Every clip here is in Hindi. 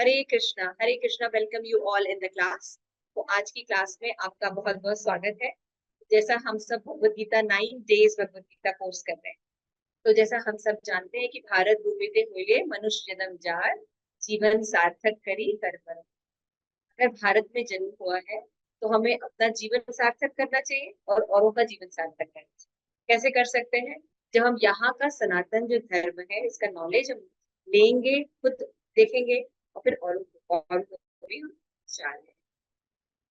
Hare Krishna, welcome you all in the class. तो आज की क्लास में आपका बहुत बहुत स्वागत है। जैसा हम सब भगवत गीता 9 डेज भगवत गीता कोर्स कर रहे हैं, तो जैसा हम सब जानते हैं कि भारत भूमिते हुए मनुष्य जन्म जार, जीवन सार्थक करी कर पर। अगर भारत में जन्म हुआ है तो हमें अपना जीवन सार्थक करना चाहिए और औरों का जीवन सार्थक करना चाहिए। कैसे कर सकते हैं? जब हम यहाँ का सनातन जो धर्म है इसका नॉलेज हम लेंगे, खुद देखेंगे और फिर और को भी जाने।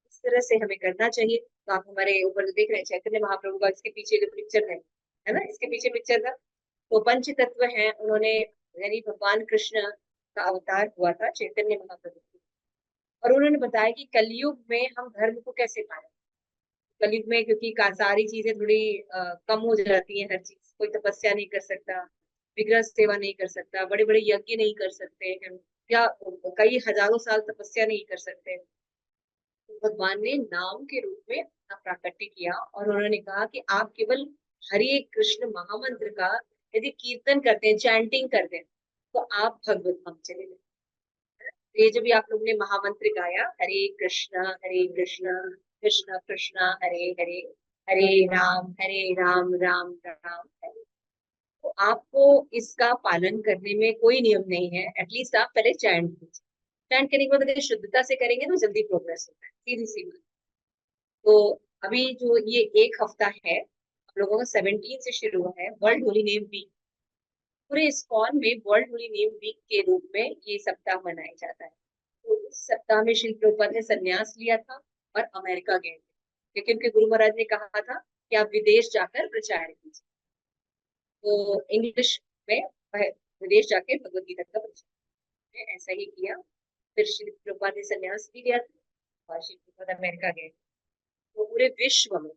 इस तरह से हमें करना चाहिए। तो आप हमारे ऊपर जो देख रहे हैं चैतन्य महाप्रभु का, इसके पीछे जो पिक्चर है ना, इसके पीछे पिक्चर था। तो पंच तत्व है, उन्होंने यानी भगवान कृष्ण का अवतार हुआ था चैतन्य महाप्रभु। और उन्होंने बताया कि कलयुग में हम धर्म को कैसे पाए। कलयुग में क्योंकि सारी चीजें थोड़ी कम हो जाती हैं, हर चीज, कोई तपस्या नहीं कर सकता, विग्रह सेवा नहीं कर सकता, बड़े बड़े यज्ञ नहीं कर सकते हैं, या कई हजारों साल तपस्या नहीं कर सकते। तो भगवान ने नाम के रूप में अपना प्राकट्य किया और उन्होंने कहा कि आप केवल हरे कृष्ण महामंत्र का यदि कीर्तन करते हैं, चैंटिंग करते हैं, तो आप भगवत धाम चले गए। ये जो भी आप लोग ने महामंत्र गाया, हरे कृष्ण कृष्ण कृष्ण हरे हरे, हरे राम राम राम हरे। तो आपको इसका पालन करने में कोई नियम नहीं है। एटलीस्ट आप पहले चैंट कीजिए। चैंट करने के बाद अगर शुद्धता से करेंगे तो जल्दी प्रोग्रेस होता है, सीधी सी बात। तो अभी जो ये एक हफ्ता है, हम लोगों का 17 से शुरू हुआ है वर्ल्ड होली नेम वीक। पूरे इस्कॉन में वर्ल्ड होली नेम वीक के रूप में ये सप्ताह मनाया जाता है। तो इस सप्ताह में श्री प्रभुपाद ने संन्यास लिया था और अमेरिका गए थे, क्योंकि उनके गुरु महाराज ने कहा था कि आप विदेश जाकर प्रचार कीजिए। तो इंग्लिश में विदेश जाके भगवत गीता का प्रचार, ऐसा ही किया। फिर श्री प्रभुपाद ने संन्यास भी लिया था और श्री प्रभुपाद अमेरिका गए। तो पूरे विश्व में,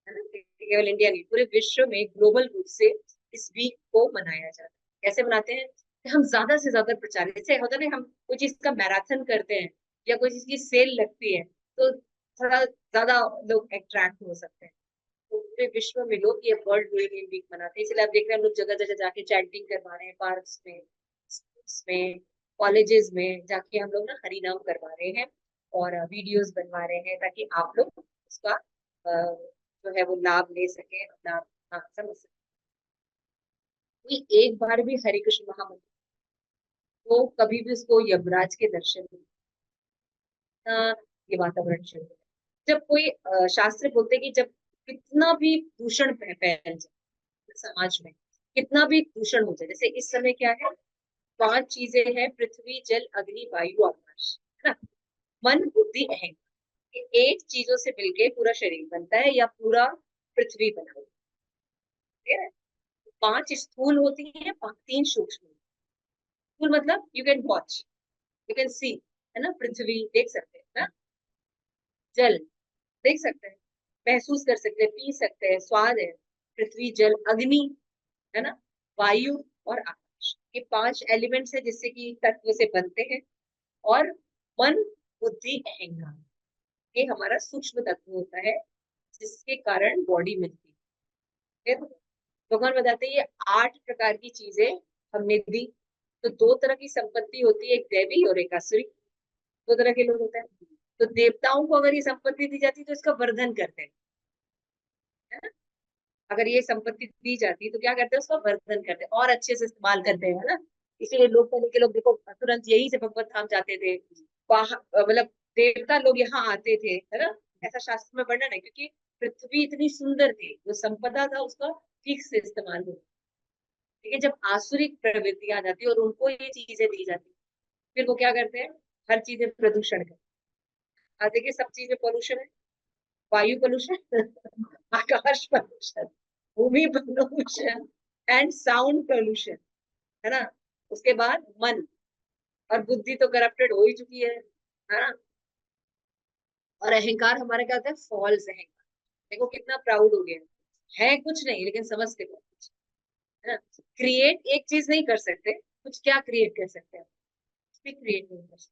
है ना, केवल इंडिया नहीं, पूरे विश्व में ग्लोबल रूप से इस वीक को मनाया जाता है। कैसे मनाते हैं कि हम ज्यादा से ज्यादा प्रचार, जैसे होता है ना, हम कोई चीज का मैराथन करते हैं या कोई चीज की सेल लगती है तो थोड़ा ज्यादा लोग अट्रैक्ट हो सकते हैं। तो पूरे विश्व में लोग ये वर्ल्ड यूनियन वीक मनाते हैं। इसलिए आप देख रहे हैं हम लोग जगह जगह जाके चैंटिंग करवा रहे हैं, पार्क्स में, स्कूल्स में, कॉलेजेस में जाके हम लोग ना हरि नाम करवा रहे हैं और वीडियोस बनवा रहे हैं, ताकि आप लोग उसका जो है वो लाभ ले सके, अपना, हाँ, समझ सके। कोई एक बार भी हरे कृष्ण महामंत्र, तो कभी भी उसको यमराज के दर्शन नहीं, ना ये वातावरण शुरू है। जब कोई शास्त्र बोलते हैं कि जब कितना भी दूषण फैल जाए समाज में, कितना भी दूषण हो जाए, जैसे इस समय क्या है, 5 चीजें हैं, पृथ्वी जल अग्नि वायु आकाश, है ना, मन बुद्धि अहंकार। ये 8 चीजों से मिलके पूरा शरीर बनता है या पूरा पृथ्वी बना हुआ है। 5 स्थूल होती है, 3 सूक्ष्म। स्थूल मतलब you can watch, you can see, है ना, पृथ्वी देख सकते हैं ना, जल देख सकते हैं, महसूस कर सकते हैं, पी सकते हैं, स्वाद है। पृथ्वी जल अग्नि, है ना, वायु और आकाश, ये 5 एलिमेंट्स है जिससे कि तत्व से बनते हैं। और मन बुद्धि अहंकार, ये हमारा सूक्ष्म तत्व होता है, जिसके कारण बॉडी मिलती है। भगवान बताते हैं ये 8 प्रकार की चीजें हमने दी। तो 2 तरह की संपत्ति होती है, एक दैवी और एक आसुरी। 2 तरह के लोग होते हैं। तो देवताओं को अगर ये संपत्ति दी जाती है तो इसका वर्धन करते हैं, है ना। अगर ये संपत्ति दी जाती है तो क्या करते हैं, उसका वर्धन करते हैं और अच्छे से इस्तेमाल करते हैं, है ना। इसलिए लोग, पहले के लोग देखो तुरंत यही से भगवत धाम जाते थे, मतलब देवता लोग यहाँ आते थे, है ना। ऐसा शास्त्र में वर्णन है, क्योंकि पृथ्वी इतनी सुंदर थी, जो संपदा था उसका ठीक से इस्तेमाल हो। लेकिन जब आसुरिक प्रवृत्ति आ जाती है और उनको ये चीजें दी जाती है, फिर वो क्या करते हैं, हर चीजें प्रदूषण करते हैं। देखिए सब चीजें पोल्यूशन है, वायु पोल्यूशन आकाश पोल्यूशन, भूमि पोल्यूशन एंड साउंड पोल्यूशन, है ना। उसके बाद मन और बुद्धि तो करप्टेड हो ही चुकी है ना। और अहंकार हमारा क्या होता है, फॉल्स अहंकार। देखो कितना प्राउड हो गया है कुछ नहीं लेकिन समझते बहुत कुछ, है ना। क्रिएट एक चीज नहीं कर सकते, कुछ क्या क्रिएट कर सकते हैं, कुछ भी क्रिएट नहीं कर सकते।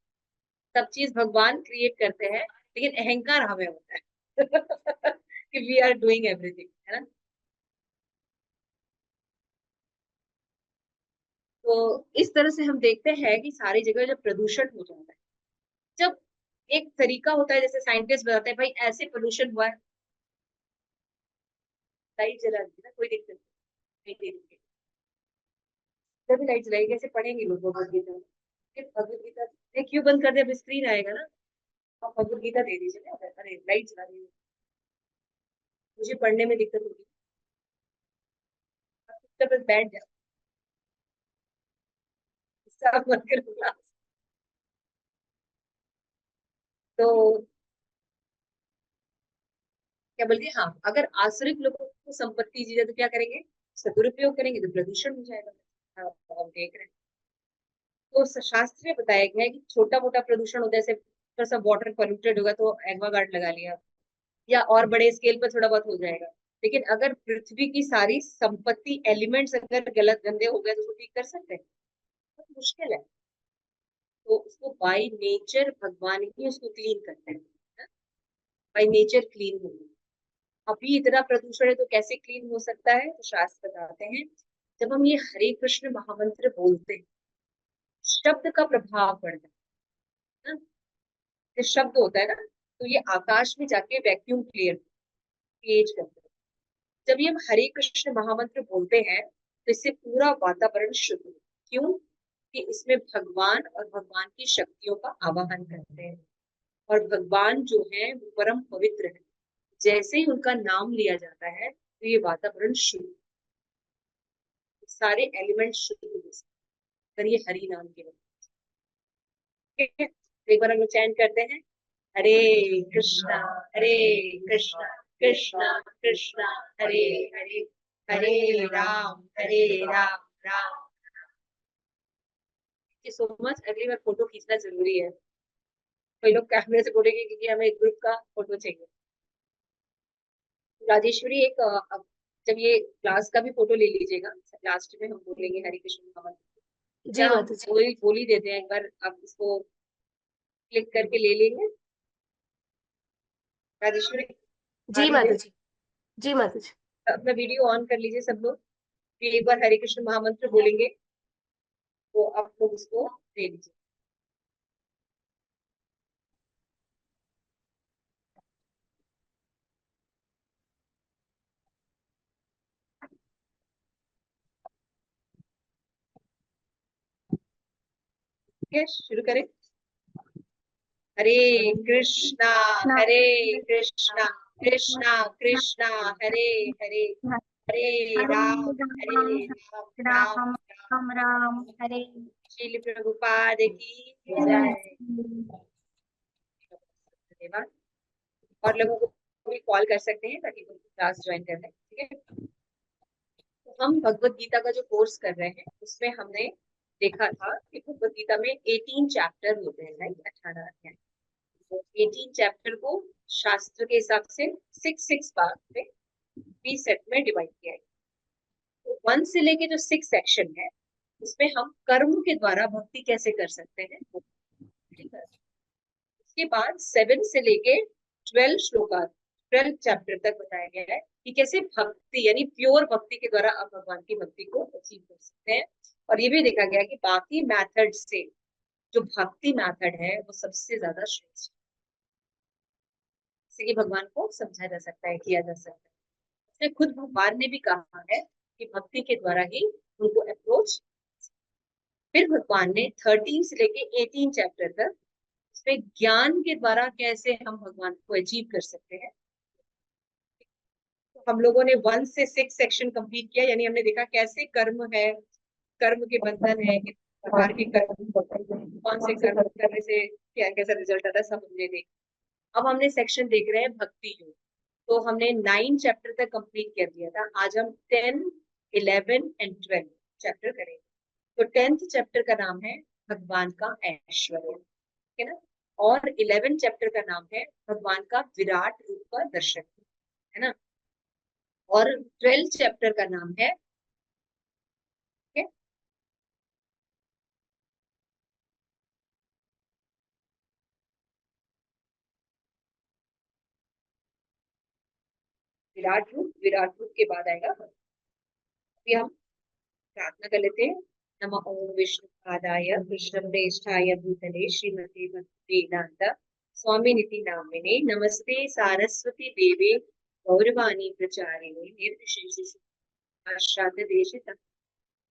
सब चीज भगवान क्रिएट करते हैं, लेकिन अहंकार हमें होता है कि वी आर डूइंग एवरीथिंग, है ना। तो इस तरह से हम देखते हैं कि सारी जगह जब प्रदूषण हो जाता है, जब एक तरीका होता है, जैसे साइंटिस्ट बताते हैं भाई ऐसे पोल्यूशन हुआ है, लाइट जला दी ना, कोई दिक्कत नहीं, नहीं जब लाइट जलाई कैसे पढ़ेंगे लोग भगवत गीता? भगवत गीता क्यों बंद कर दे? अब स्क्रीन आएगा ना, आप भगवत गीता दे दीजिए ना। अरे लाइट जला दी, मुझे पढ़ने में दिक्कत होगी, आप बस बैठ जाओ, सब मत करो क्लास। तो क्या बोलते हैं, हाँ, अगर आश्रित लोगों को संपत्ति दी जाए तो क्या करेंगे? उसका दुरुपयोग करेंगे तो प्रदूषण हो जाएगा। हाँ, तो हम देख रहे हैं। तो शास्त्र में बताया गया है कि छोटा मोटा प्रदूषण होता है, जैसे थोड़ा सा वाटर पोल्यूटेड होगा तो एक्वागार्ड लगा लिया, या और बड़े स्केल पर थोड़ा बहुत हो जाएगा। लेकिन अगर पृथ्वी की सारी संपत्ति एलिमेंट्स अगर गलत गंदे हो गए तो उसको ठीक कर सकते हैं? बहुत मुश्किल है। तो उसको बाय नेचर भगवान ही उसको क्लीन करते हैं, बाय नेचर क्लीन होगा। अभी इतना प्रदूषण है तो कैसे क्लीन हो सकता है? तो शास्त्र बताते हैं, जब हम ये हरे कृष्ण महामंत्र बोलते हैं, शब्द का प्रभाव बढ़ता है ना, ये शब्द होता है ना, तो ये आकाश में जाके वैक्यूम क्रिएट करता है। जब ये हम हरे कृष्ण महामंत्र बोलते हैं तो इससे पूरा वातावरण शुद्ध होता है। क्यों? कि इसमें भगवान और भगवान की शक्तियों का आवाहन करते हैं, और भगवान जो है वो परम पवित्र है। जैसे ही उनका नाम लिया जाता है तो ये वातावरण शुद्ध, सारे एलिमेंट शुद्ध हो जाते हैं। अगर ये हरि नाम के वजह, ठीक है, तो एक बार हम लोग चैंट करते हैं, हरे कृष्णा, हरे कृष्णा, कृष्णा कृष्णा, हरे हरे, हरे राम, राम। So much. अगली बार फोटो खींचना जरूरी है, कोई लोग कैमरे से बोलेंगे क्योंकि हमें एक ग्रुप का फोटो चाहिए। राजेश्वरी, एक जब ये क्लास का भी फोटो ले लीजिएगा, लास्ट में हम बोलेंगे हरे कृष्ण महामंत्र। जी क्या हम माता जी। बोल ही देते हैं, एक बार आप इसको क्लिक करके ले लेंगे? राजेश्वरी, जी आर यू माता देयर? जी। जी माता जी। अपना वीडियो ऑन कर लीजिए सब लोग, फिर एक बार हरे कृष्ण महामंत्र बोलेंगे तो आप लोग उसको दे लीजिए। ठीक है, शुरू करें। हरे कृष्णा, हरे कृष्णा, कृष्णा कृष्णा, हरे हरे, हरे राम, हरे राम, राम राम राम, राम राम हरे। श्रील प्रभुपाद की जय। धन्यवाद। और लोगों को भी कॉल कर सकते हैं ताकि वो क्लास ज्वाइन कर लें, ठीक है। तो हम भगवत गीता का जो कोर्स कर रहे हैं उसमें हमने देखा था कि भगवत गीता में 18 चैप्टर होते हैं, राइट, 18 अध्याय। तो 18 चैप्टर को शास्त्र के हिसाब से 6 पार्ट में 20 सेट में डिवाइड किया है। तो 1 से लेके जो 6 सेक्शन है उसमें हम कर्म के द्वारा भक्ति कैसे कर सकते हैं, ठीक है। उसके बाद 7 से लेके 12 श्लोका, 12 चैप्टर तक बताया गया है कि कैसे भक्ति यानी प्योर भक्ति के द्वारा आप भगवान की भक्ति को अचीव कर सकते हैं। और ये भी देखा गया कि बाकी मेथड से जो भक्ति मेथड है वो सबसे ज्यादा श्रेष्ठ, जिससे कि भगवान को समझा जा सकता है, किया जा सकता है। इसलिए खुद भगवान ने भी कहा है कि भक्ति के द्वारा ही उनको अप्रोच। फिर भगवान ने 13 से लेके 18 चैप्टर तक उसमें ज्ञान के द्वारा कैसे हम भगवान को अचीव कर सकते हैं। तो हम लोगों ने 1 से 6 सेक्शन कंप्लीट किया, यानी हमने देखा कैसे कर्म है, कर्म के बंधन है, किस प्रकार के कर्म, कौन से कर्म करने से क्या कैसा रिजल्ट आता है, सब हमने देखा। अब हमने सेक्शन देख रहे हैं भक्ति योग। तो हमने 9 चैप्टर तक कंप्लीट कर दिया था, आज हम 10, 11 एंड 12 चैप्टर करेंगे। तो 10th चैप्टर का नाम है भगवान का ऐश्वर्य, ठीक है ना। और 11 चैप्टर का नाम है भगवान का विराट रूप का दर्शन, है ना। और 12 चैप्टर का नाम है, ठीक है, विराट रूप। विराट रूप के बाद आएगा, अभी हम प्रार्थना कर लेते हैं। नमः ओम विष्णुपादाय कृष्णप्रेष्ठाय भूतले श्रीमते भक्तिवेदांत स्वामिनिति नामिने नमस्ते सारस्वती देवे गौरवाणी प्रचारिणे निर्विशेष पाश्चात्य देशित।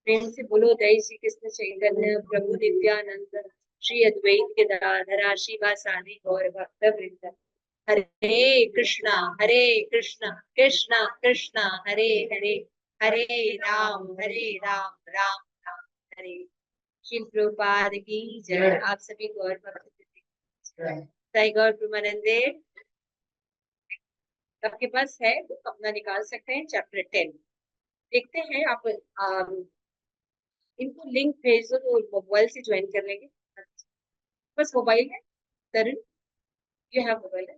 प्रेम से बोलो जय श्री कृष्ण चैतन्य प्रभु नित्यानंद श्री अद्वैत गदाधर श्रीवासादि गौर भक्त वृंद। हरे कृष्णा कृष्णा कृष्णा हरे हरे, हरे राम राम राम हरे। श्री प्रभुपाद की जय। आप सभी गौर भक्त जय गौर प्रेमानंदे। आपके पास है तो अपना निकाल सकते हैं चैप्टर 10 देखते हैं। आप इनको लिंक भेज दो तो मोबाइल से ज्वाइन कर लेंगे। बस मोबाइल है तरन, यू हैव मोबाइल है,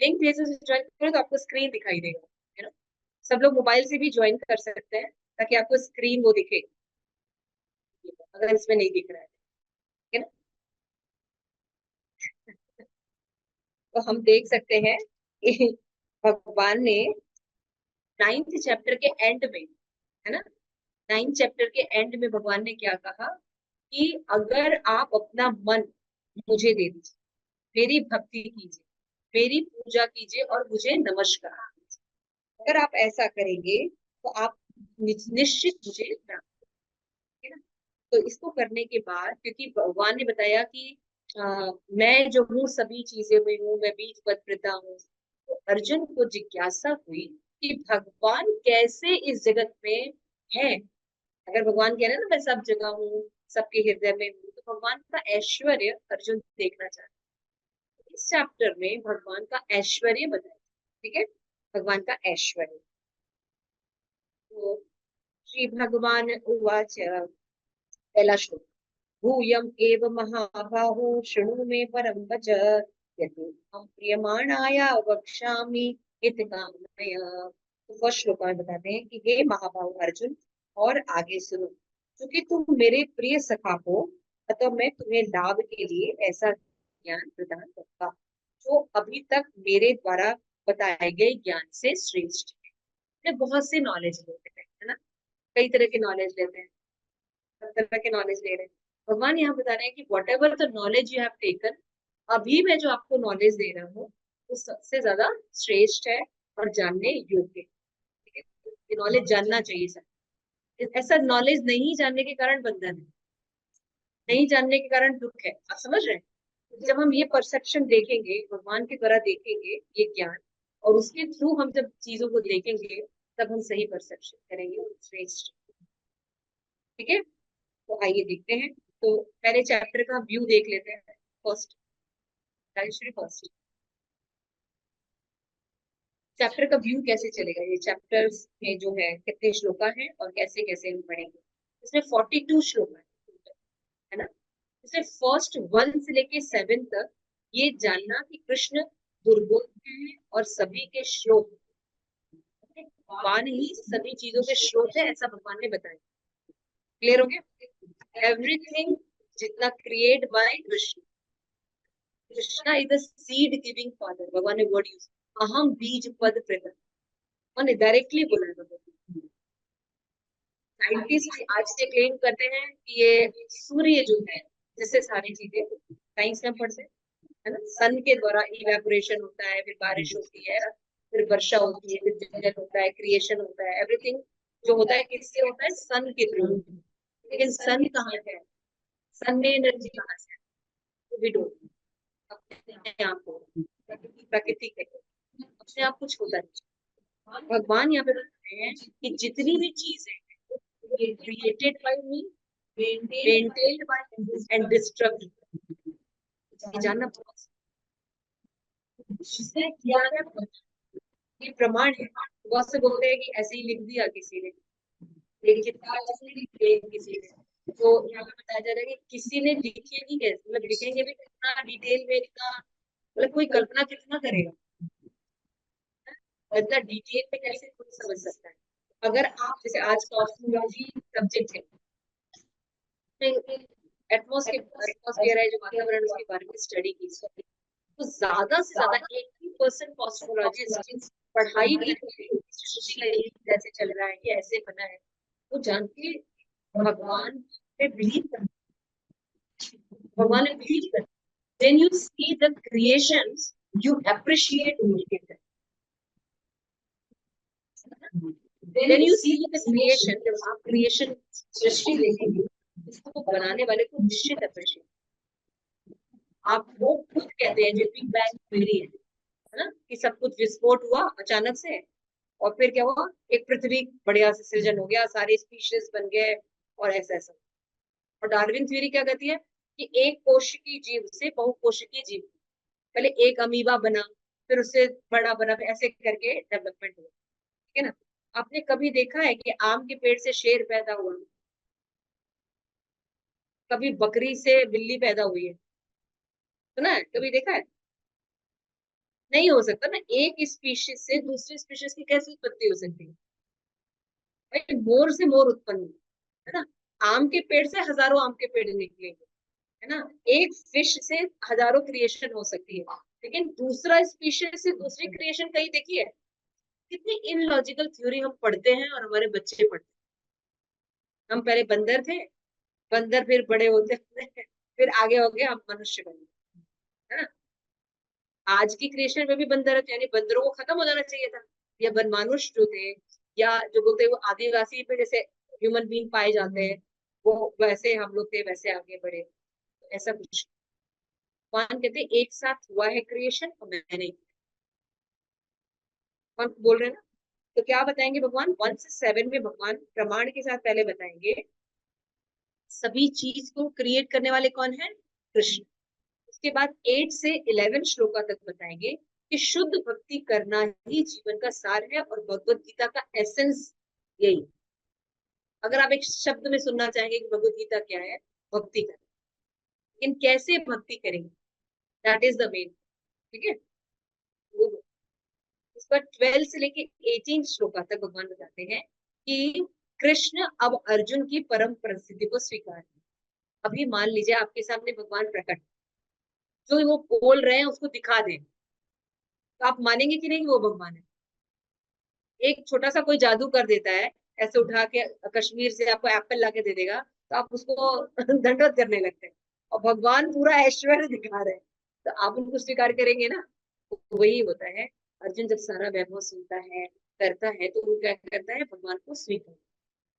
लिंक भेज दो ज्वाइन करो तो आपको स्क्रीन दिखाई देगा, है ना। सब लोग मोबाइल से भी ज्वाइन कर सकते हैं ताकि आपको स्क्रीन वो दिखे, अगर इसमें नहीं दिख रहा है ना। तो हम देख सकते हैं कि भगवान ने 9th चैप्टर के एंड में, है ना, 9th चैप्टर के एंड में भगवान ने क्या कहा कि अगर आप अपना मन मुझे दे दीजिए, मेरी भक्ति कीजिए, मेरी पूजा कीजिए और मुझे नमस्कार कीजिए, अगर आप ऐसा करेंगे तो आप निश्चित मुझे प्राप्त, है ना। तो इसको करने के बाद, क्योंकि भगवान ने बताया कि मैं जो हूँ सभी चीजें में हूँ, मैं बीज पद प्रदा हूँ। तो अर्जुन को जिज्ञासा हुई कि भगवान कैसे इस जगत में है। अगर भगवान कह रहे हैं ना मैं सब जगह हूँ, सबके हृदय में हूँ, तो भगवान का ऐश्वर्य अर्जुन देखना चाहता है। इस चैप्टर में भगवान का ऐश्वर्य बताया, ठीक है, भगवान का ऐश्वर्य। तो श्री भगवान उवाच, पहला श्लोक, भूयम एव महाबाहो शृणु मे परम वच यतो प्रियमाणाय वक्ष्यामि इति कामया। तो फर्स्ट श्लोक में बताते हैं कि हे महाबाहो अर्जुन, और आगे सुनो, क्योंकि तुम मेरे प्रिय सखा हो, अतः मैं तुम्हें लाभ के लिए ऐसा ज्ञान प्रदान करूंगा जो अभी तक मेरे द्वारा बताए गए ज्ञान से श्रेष्ठ है। बहुत से नॉलेज लेते हैं, है ना, कई तरह के नॉलेज लेते हैं, सब तरह के नॉलेज ले रहे हैं। भगवान यहाँ बता रहे हैं कि what ever the knowledge you have taken, अभी मैं जो आपको नॉलेज दे रहा हूँ वो सबसे ज्यादा श्रेष्ठ है और जानने योग्य, ठीक है। ये नॉलेज जानना चाहिए सर। ऐसा नॉलेज नहीं जानने के कारण बंधन है, नहीं जानने के कारण दुख है, आप समझ रहे हैं। जब हम ये परसेप्शन देखेंगे, भगवान के द्वारा देखेंगे ये ज्ञान, और उसके थ्रू हम जब चीजों को देखेंगे तब हम सही परसेप्शन करेंगे, श्रेष्ठ, ठीक है। तो आइए देखते हैं। तो पहले चैप्टर का व्यू देख लेते हैं। फर्स्ट, फर्स्ट चैप्टर का व्यू कैसे चलेगा, ये चैप्टर्स में जो है कितने श्लोका है और कैसे कैसे हम पढ़ेंगे। इसमें 42 श्लोक है ना। इसमें फर्स्ट 1 से लेके 7 तक ये जानना कि कृष्ण दुर्बोध है और सभी के श्लोक, भगवान ही सभी चीजों के स्रोत है, ऐसा भगवान ने बताया। क्लियर हो गया। एवरीथिंग जितना create bye Krishna, Krishna is the seed giving father, भगवान ने वर्ड यूज, अहम बीज पद प्रदा, उन्होंने डायरेक्टली बोला है भगवान। साइंटिस्ट आज से क्लेम करते हैं कि ये सूर्य जो है जिससे सारी चीजें साइंस में पढ़ते हैं, है ना, सन के द्वारा इवेपोरेशन होता है, फिर बारिश होती है, फिर वर्षा होती है, फिर जंगल होता है, क्रिएशन होता है, एवरीथिंग जो होता है किससे होता है, सन के थ्रू। लेकिन सन कहाँ है, सन में एनर्जी कहाँ से है, वी डोंट, अपने आप को प्रकृति के अपने आप कुछ होता नहीं। भगवान यहाँ पे बताते हैं कि जितनी भी चीजें created by me, maintained by and destruct, ये जानना बहुत, जिसने किया है ये प्रमाण है। बहुत से बोलते हैं कि ऐसे ही लिख दिया किसी ने, लेकिन कितना ऐसे लिख दिया किसी ने, तो यहाँ पे बताया जा रहा है कि किसी ने लिखेगी कैसे, मतलब लिखेंगे भी कितना डिटेल में, इतना मतलब कोई कल्पना कितना करेगा, इतना डिटेल में कैसे कोई समझ सकता है। अगर आप जैसे आज कॉस्मोलॉजी सब्जेक्ट है, एटमॉस्फेयर है जो वातावरण, उसके बारे में स्टडी की, तो ज्यादा से ज्यादा 80% कॉस्मोलॉजिस्ट पढ़ाई भी कैसे चल रहा है, ये ऐसे बना है, वो जानते भगवान पे बिलीव कर, भगवान में बिलीव कर, when you see the creations you appreciate it, when you see the creation, जब आप creation सृष्टि देखेंगे इसको बनाने वाले को निश्चित अप्रिशिएट, आप वो खुद कहते हैं जो बिग बैंग थ्योरी है ना, कि सब कुछ विस्फोट हुआ अचानक से और फिर क्या हुआ, एक पृथ्वी बढ़िया से सृजन हो गया, सारे स्पीशीज बन गए और ऐसा ऐसा। और डार्विन थ्योरी क्या कहती है कि एक कोशिकीय जीव से बहुकोशिकीय जीव, पहले एक अमीबा बना फिर उससे बड़ा बना, फिर ऐसे करके डेवलपमेंट हुआ, ठीक है ना। आपने कभी देखा है कि आम के पेड़ से शेर पैदा हुआ, कभी बकरी से बिल्ली पैदा हुई है, सुना है, कभी देखा है? नहीं हो सकता ना, एक स्पीशीज से दूसरी स्पीशीज की कैसी उत्पत्ति हो सकती है भाई, मोर से मोर उत्पन्न है ना, आम के पेड़ से हजारों आम के पेड़ निकलेंगे, है ना, एक फिश से हजारों क्रिएशन हो सकती है, लेकिन दूसरा स्पीशीज से दूसरी क्रिएशन कहीं देखी है? कितनी इनलॉजिकल थ्योरी हम पढ़ते हैं और हमारे बच्चे पढ़ते हैं। हम पहले बंदर थे, बंदर फिर बड़े होते फिर आगे हो गए हम मनुष्य बने, है ना। आज की क्रिएशन में भी बंदर है, यानी बंदरों को खत्म हो जाना चाहिए था, या बनमानुष जो थे, या जो बोलते हैं वो आदिवासी पे जैसे ह्यूमन बीइंग पाए जाते हैं, वो वैसे हम लोग थे, वैसे आगे बढ़े, तो ऐसा कुछ। भगवान कहते हैं एक साथ हुआ है क्रिएशन और मैंने, कौन बोल रहे हैं ना। तो क्या बताएंगे भगवान 1 से 7 में, भगवान प्रमाण के साथ पहले बताएंगे सभी चीज को क्रिएट करने वाले कौन है, कृष्ण। उसके बाद 8 से 11 श्लोका तक बताएंगे कि शुद्ध भक्ति करना ही जीवन का सार है और भगवत गीता का एसेंस यही। अगर आप एक शब्द में सुनना चाहेंगे कि भगवत गीता क्या है, भक्ति करें, लेकिन कैसे भक्ति करेंगे, दैट इज द मेन, ठीक है। इस पर 12 से लेके 18 श्लोका तक भगवान बताते हैं कि कृष्ण अब अर्जुन की परम प्रसिद्धि को स्वीकार है। अभी मान लीजिए आपके सामने भगवान प्रकट, जो वो बोल रहे हैं उसको दिखा दें, तो आप मानेंगे कि नहीं वो भगवान है? एक छोटा सा कोई जादू कर देता है, ऐसे उठा के कश्मीर से आपको एप्पल ला के दे देगा, तो आप उसको दंडवत करने लगते हैं, और भगवान पूरा ऐश्वर्य दिखा रहे हैं, तो आप उनको स्वीकार करेंगे ना। तो वही होता है, अर्जुन जब सारा वैभव सुनता है करता है तो वो क्या करता है, भगवान को स्वीकार,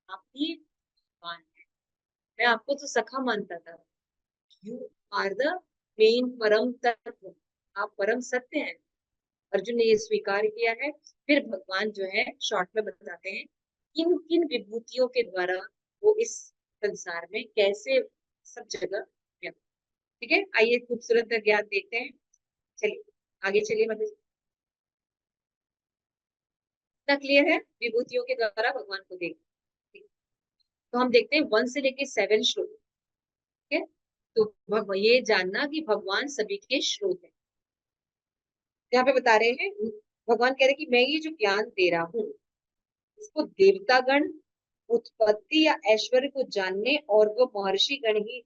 आप ही भगवान है, मैं आपको तो सखा मानता था, यू आर द मेन परम तत्व, आप परम सत्य हैं। अर्जुन ने ये स्वीकार किया है। फिर भगवान जो है शॉर्ट में बताते हैं किन किन विभूतियों के द्वारा वो इस संसार में कैसे सब जगह व्यक्त, ठीक है। आइए खूबसूरत ज्ञान देखते हैं, चलिए आगे चलिए, मतलब इतना क्लियर है विभूतियों के द्वारा भगवान को देख। तो हम देखते हैं 1 से लेके 7 श्लोक, ठीक है। तो ये जानना कि भगवान सभी के स्रोत है। यहाँ पे बता रहे हैं, भगवान कह रहे हैं कि मैं ये जो ज्ञान दे रहा हूँ इसको देवतागण उत्पत्ति या ऐश्वर्य को जानने और वो महर्षि गण ही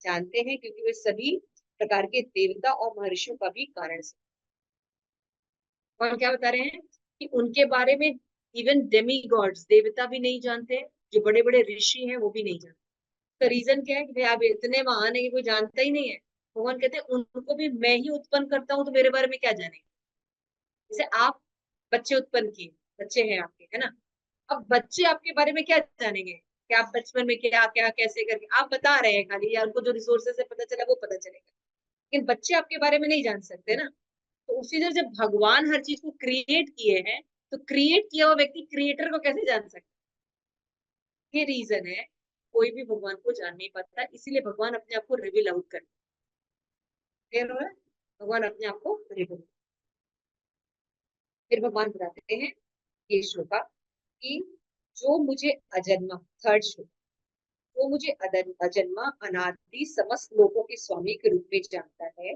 जानते हैं, क्योंकि वे सभी प्रकार के देवता और महर्षियों का भी कारण है। और क्या बता रहे हैं कि उनके बारे में इवन डेमी गॉड्स, देवता भी नहीं जानते, जो बड़े बड़े ऋषि हैं वो भी नहीं जानते। तो रीजन क्या है कि भाई आप इतने महान है कि कोई जानता ही नहीं है। भगवान कहते हैं उनको भी मैं ही उत्पन्न करता हूँ, तो मेरे बारे में क्या जानेंगे। जैसे आप बच्चे उत्पन्न किए, बच्चे हैं आपके, है ना, अब बच्चे आपके बारे में क्या जानेंगे कि आप बचपन में क्या क्या कैसे करके आप बता रहे हैं खाली, या उनको जो रिसोर्सेज से पता चला वो पता चलेगा, लेकिन बच्चे आपके बारे में नहीं जान सकते ना। तो उसी तरह जब भगवान हर चीज को क्रिएट किए हैं, तो क्रिएट किया हुआ व्यक्ति क्रिएटर को कैसे जान सकता है, ये रीजन है। कोई भी भगवान को जान नहीं पाता, इसीलिए भगवान अपने आप को रिवील आउट करते हैं, भगवान अपने आप को रिवील। फिर भगवान बताते हैं ये श्लोका कि जो मुझे अजन्मा, थर्ड श्लोक, वो मुझे अजन्मा अनादि समस्त लोगों के स्वामी के रूप में जानता है,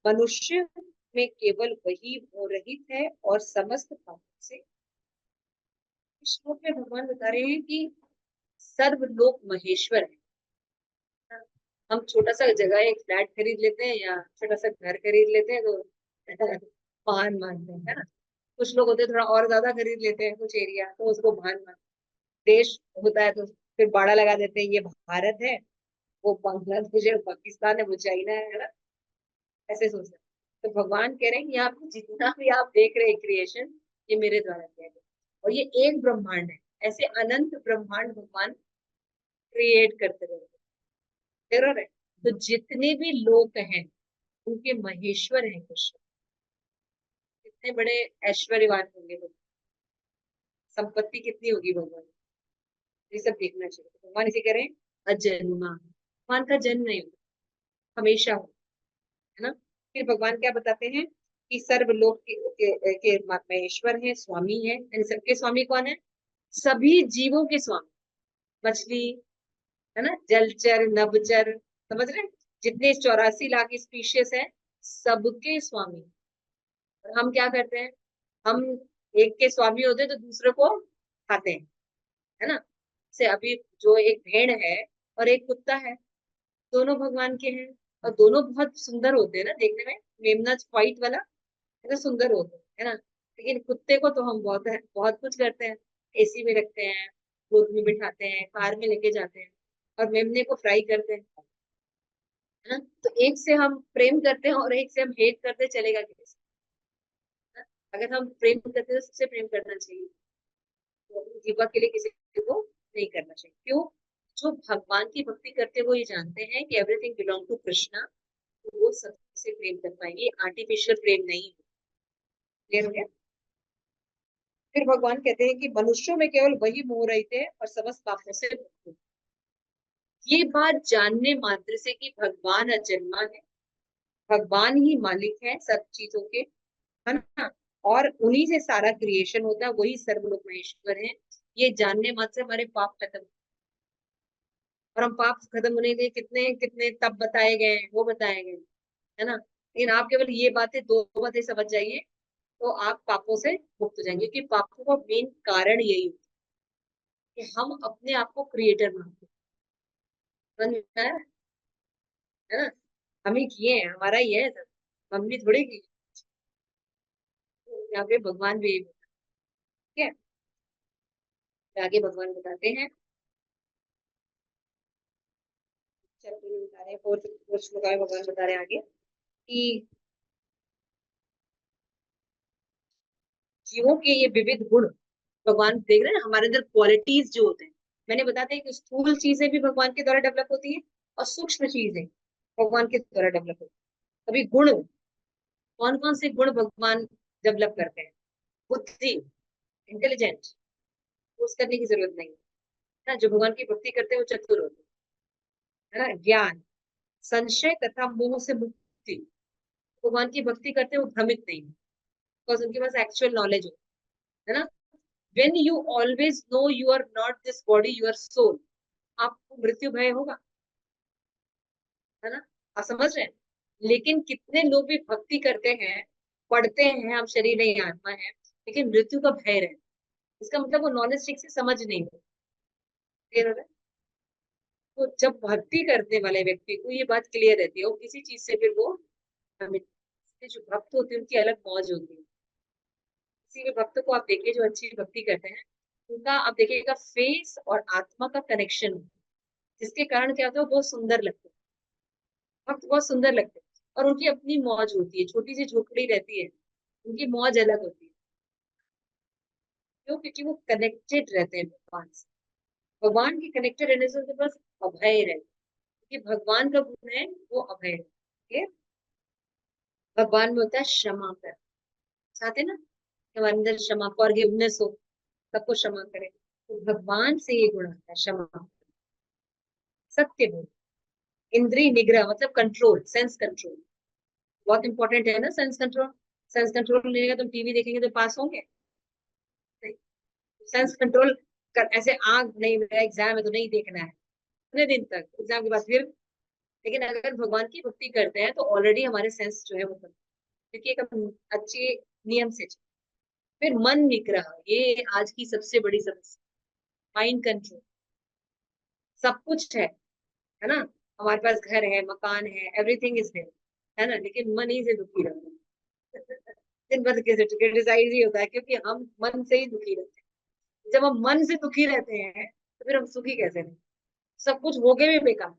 मनुष्य में केवल वही रहित है और समस्त पापों से। इस श्लोक में भगवान बता रहे हैं कि सर्वलोक महेश्वर है। हम छोटा सा जगह एक फ्लैट खरीद लेते हैं या छोटा सा घर खरीद लेते हैं तो महान मानते हैं, है ना। कुछ लोग होते हैं थोड़ा और ज्यादा खरीद लेते हैं कुछ एरिया, तो उसको महान मानते हैं। देश होता है तो फिर बाड़ा लगा देते हैं ये भारत है, वो बांग्लादेश है, वो पाकिस्तान है, वो चाइना है ना, ऐसे सोचते हैं। तो भगवान कह रहे हैं कि यहाँ पे जितना भी आप देख रहे हैं क्रिएशन, ये मेरे द्वारा किया गया, और ये एक ब्रह्मांड है, ऐसे अनंत ब्रह्मांड भगवान क्रिएट करते रहते हैं। Clear है? तो जितने भी लोग हैं उनके महेश्वर हैं कृष्ण। कितने बड़े ऐश्वर्यवान होंगे वो, संपत्ति कितनी होगी भगवान, ये सब देखना चाहिए। तो भगवान इसे कह रहे हैं अजन्मा, भगवान का जन्म नहीं होता, हमेशा हो, है ना। फिर भगवान क्या बताते हैं कि सर्वलोक के महेश्वर है, स्वामी है। इन सबके स्वामी कौन है? सभी जीवों के स्वामी, मछली, है ना, जलचर नभचर, समझ रहे हैं? जितने 84 लाख स्पीशीज है, सबके स्वामी। और हम क्या करते हैं? हम एक के स्वामी होते हैं तो दूसरे को खाते हैं, है ना। से अभी जो एक भेड़ है और एक कुत्ता है, दोनों भगवान के हैं, और दोनों बहुत सुंदर होते हैं ना देखने में, मेमना व्हाइट वाला कितना सुंदर होता है ना। लेकिन कुत्ते को तो हम बहुत बहुत कुछ करते हैं, एसी में रखते हैं, गोद में बिठाते हैं, कार में लेके जाते हैं, और मेमने को फ्राई करते हैं, है ना। तो एक से हम प्रेम करते हैं और एक से हम हेट करते, चलेगा कैसे? है ना? अगर हम प्रेम करते हैं तो सबसे प्रेम करना चाहिए, तो अपनी जीवा के लिए किसी को नहीं करना चाहिए। क्यों? जो भगवान की भक्ति करते हैं वो ये जानते हैं कि एवरीथिंग बिलोंग टू कृष्णा, तो वो सबसे प्रेम कर पाएंगे, आर्टिफिशियल प्रेम नहीं। क्लियर हो गया? फिर भगवान कहते हैं कि मनुष्यों में केवल वही मोह रहते हैं और समस्त पापों से मुक्त हैं। ये बात जानने मात्र से कि भगवान अजन्मा है, भगवान ही मालिक है सब चीजों के, है ना, और उन्हीं से सारा क्रिएशन होता है, वही सर्वलोक महेश्वर है, ये जानने मात्र से हमारे पाप खत्म। और हम पाप खत्म होने के लिए कितने कितने तप बताए गए हैं, वो बताए गए हैं, है ना। लेकिन आप केवल ये बातें, दो बातें समझ जाइए, तो आप पापों से मुक्त हो जाएंगे। क्योंकि पापों का मेन कारण यही होता है कि हम अपने आप को क्रिएटर मानते हैं। समझ में आया? है ना, हम ही किए हैं, हमारा ही है सब, हमने थोड़ी की। यहाँ पे भगवान भी यही बोलते हैं। ठीक है, आगे भगवान बताते हैं, चैप्टर में बता रहे हैं, फोर्थ श्लोक में भगवान बता रहे हैं आगे कि जीवों के ये विविध गुण, भगवान देख रहे हैं ना हमारे अंदर क्वालिटीज जो होते हैं। मैंने बताते हैं कि स्थूल चीजें भी भगवान के द्वारा डेवलप होती है, और सूक्ष्म चीजें भगवान के द्वारा डेवलप होती है। अभी गुण, कौन कौन से गुण भगवान डेवलप करते हैं? बुद्धि, इंटेलिजेंट, कोर्स करने की जरूरत नहीं है ना। जो भगवान की भक्ति करते हैं वो चतुर होते हैं, है ना। ज्ञान, संशय तथा मोह से मुक्ति, भगवान की भक्ति करते हैं वो भ्रमित नहीं, बिकॉज उनके पास एक्चुअल नॉलेज हो, है ना। when you always know you are not this body, you are soul, आपको मृत्यु भय होगा, है ना। आप समझ रहे हैं? लेकिन कितने लोग भी भक्ति करते हैं, पढ़ते हैं हम शरीर नहीं आत्मा है, लेकिन मृत्यु का भय रहता है। इसका मतलब वो नॉलेज ठीक से समझ नहीं हो। क्लियर हो रहा है? तो जब भक्ति करने वाले व्यक्ति को ये बात क्लियर रहती है, वो किसी चीज से फिर वो हमें, जो भक्त होते हैं उनकी अलग मौज होती है। किसी भी भक्त को आप देखिए जो अच्छी भक्ति करते हैं, उनका आप देखिएगा फेस और आत्मा का कनेक्शन, जिसके कारण क्या होता है, वो बहुत सुंदर लगते हैं, भक्त बहुत सुंदर लगते हैं। और उनकी अपनी मौज होती है, छोटी सी झोपड़ी रहती है, उनकी मौज अलग होती है। क्यों? क्योंकि वो कनेक्टेड रहते हैं भगवान से, भगवान के कनेक्टेड रहने से उनके पास अभय रहता है। क्योंकि भगवान का गुण है वो अभय है। ठीक है? भगवान में होता है क्षमा कर, चाहते हैं ना कि हमारे अंदर क्षमा, फॉरगिवनेस हो, सबको क्षमा करे, तो भगवान से ये गुण आता है, क्षमा, सत्य बोल, इंद्रिय निग्रह मतलब कंट्रोल, सेंस कंट्रोल, बहुत इंपॉर्टेंट है ना सेंस कंट्रोल। सेंस कंट्रोल नहीं रहेगा, तुम टीवी देखेंगे तो पास होंगे? सेंस कंट्रोल कर, ऐसे आंख नहीं, मेरा एग्जाम है तो नहीं देखना है, इतने दिन तक, एग्जाम के बाद फिर। लेकिन अगर भगवान की भक्ति करते हैं तो ऑलरेडी हमारे सेंस जो है वो क्योंकि एक हम अच्छे नियम से चलें। फिर मन निग्रह, ये आज की सबसे बड़ी समस्या, माइंड कंट्रोल। सब कुछ है ना, हमारे पास घर है, मकान है, एवरीथिंग इज देयर, है ना, लेकिन मन ही से दुखी रहते हैं। दिन भर क्रिटिसाइज ही होता है, क्योंकि हम मन से ही दुखी रहते हैं। जब हम मन से दुखी रहते हैं तो फिर हम सुखी कैसे नहीं, सब कुछ हो गए भी बेकार।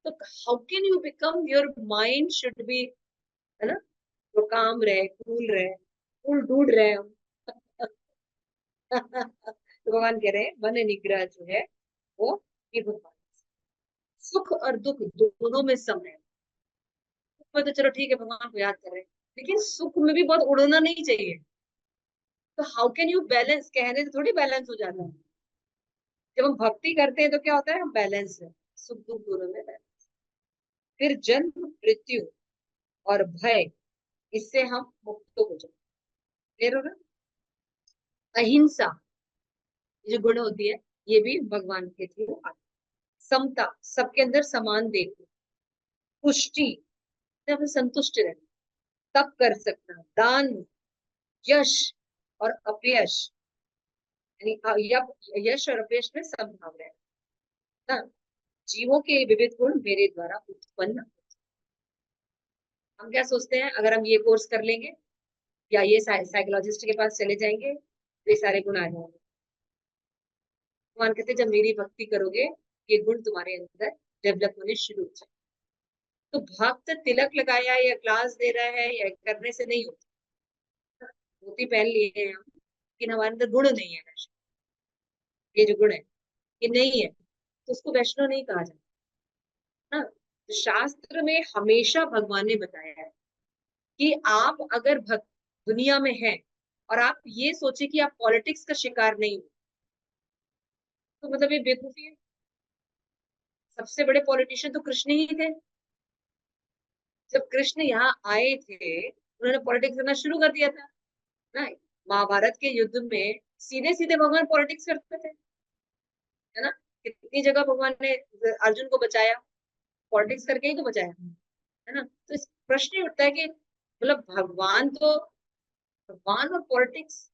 तो how can you become, your mind should be, है ना, वो काम रहे, कूल रहे, कूल ढूंढ रहे हम। तो भगवान कह रहे हैं मन निग्रह जो है वो ये भगवान, सुख और दुख दोनों में सम है। सुख में तो चलो ठीक है भगवान को याद कर रहे हैं, लेकिन सुख में भी बहुत उड़ना नहीं चाहिए। तो हाउ कैन यू बैलेंस, कहने से थोड़ी बैलेंस हो जाता है। जब हम भक्ति करते हैं तो क्या होता है, हम बैलेंस है, सुख दुख दोनों में बैलेंस। फिर जन्म मृत्यु और भय, इससे हम मुक्त हो जाते, क्लियर हो ना। अहिंसा, ये जो गुण होती है, ये भी भगवान के थ्रू आती है। समता, सबके अंदर समान देखना। पुष्टि, जब संतुष्ट रहना। तप कर सकना, दान, यश और अपयश, यानी यश और अपयश में समभाव रहना ना। जीवों के विविध गुण मेरे द्वारा उत्पन्न। हम क्या सोचते हैं, अगर हम ये कोर्स कर लेंगे या ये साइकोलॉजिस्ट के पास चले जाएंगे तो ये सारे गुण आ जाएंगे। भगवान कहते जब मेरी भक्ति करोगे ये गुण तुम्हारे अंदर डेवलप होने शुरू हो जाए। तो भक्त तिलक लगाया या क्लास दे रहा है या करने से नहीं होता। मोती पहन लिए हैं हम, लेकिन हमारे अंदर गुण नहीं है, ये जो गुण है ये नहीं है, तो उसको वैष्णव नहीं कहा जाता ना। तो शास्त्र में हमेशा भगवान ने बताया है कि आप अगर भक्त दुनिया में हैं और आप ये सोचे कि आप पॉलिटिक्स का शिकार नहीं हो, तो मतलब ये बेवकूफी है। सबसे बड़े पॉलिटिशियन तो कृष्ण ही थे। जब कृष्ण यहाँ आए थे उन्होंने पॉलिटिक्स करना शुरू कर दिया था ना। महाभारत के युद्ध में सीधे सीधे भगवान पॉलिटिक्स करते थे, है ना। कितनी जगह भगवान ने अर्जुन को बचाया, पॉलिटिक्स करके ही तो बचाया, है ना। तो इस प्रश्न ही उठता है कि मतलब भगवान और पॉलिटिक्स,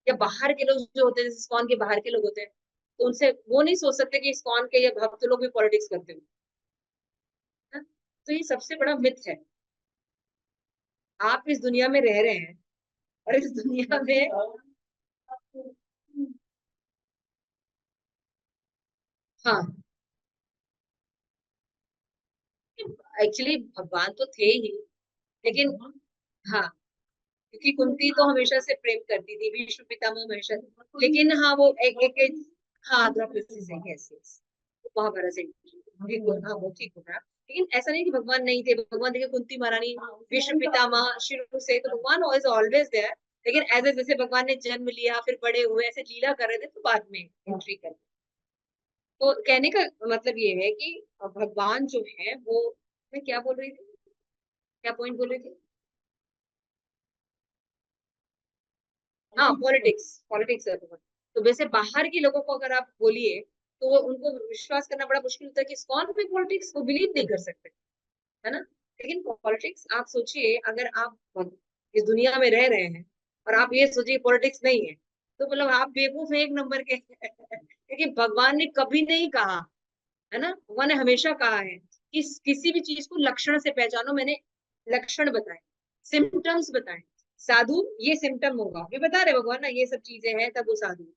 या बाहर के लोग जो होते हैं, जैसे इस्कॉन के बाहर के लोग होते हैं, तो उनसे वो नहीं सोच सकते कि इस्कॉन के या भक्त लोग भी पॉलिटिक्स करते हैं। तो ये सबसे बड़ा मिथ है। आप इस दुनिया में रह रहे हैं और इस दुनिया में, हाँ, एक्चुअली भगवान तो थे ही, लेकिन हाँ, क्योंकि कुंती तो हमेशा से प्रेम करती थी, भीष्म पितामह हमेशा, लेकिन हाँ वो एक हाँ द्रौपदी से, यस यस, महाभारत से भी हाँ वो ठीक होगा। लेकिन ऐसा नहीं कि भगवान नहीं थे, भगवान देखिए कुंती महारानी, भीष्म पितामह शुरू से, तो भगवान इज ऑलवेज देयर। लेकिन एज जैसे भगवान ने जन्म लिया फिर बड़े हुए ऐसे लीला कर रहे थे तो बाद में एंट्री कर। तो कहने का मतलब ये है कि भगवान जो है वो, मैं क्या बोल रही थी, क्या पॉइंट बोल रही थी, हाँ पॉलिटिक्स, पॉलिटिक्स है बहुत। तो वैसे बाहर के लोगों को अगर आप बोलिए तो वो उनको विश्वास करना बड़ा मुश्किल होता है कि कौन भी पॉलिटिक्स को बिलीव नहीं कर सकते, है ना। लेकिन पॉलिटिक्स आप सोचिए, अगर आप इस दुनिया में रह रहे हैं और आप ये सोचिए पॉलिटिक्स नहीं है, तो मतलब आप बेवकूफ हैं एक नंबर के। लेकिन भगवान ने कभी नहीं कहा, है ना, भगवान ने हमेशा कहा है कि किसी भी चीज को लक्षण से पहचानो। मैंने लक्षण बताए, सिम्टम्स बताए, साधु ये सिम्टम होगा, ये बता रहे भगवान ना, ये सब चीजें हैं तब वो साधु।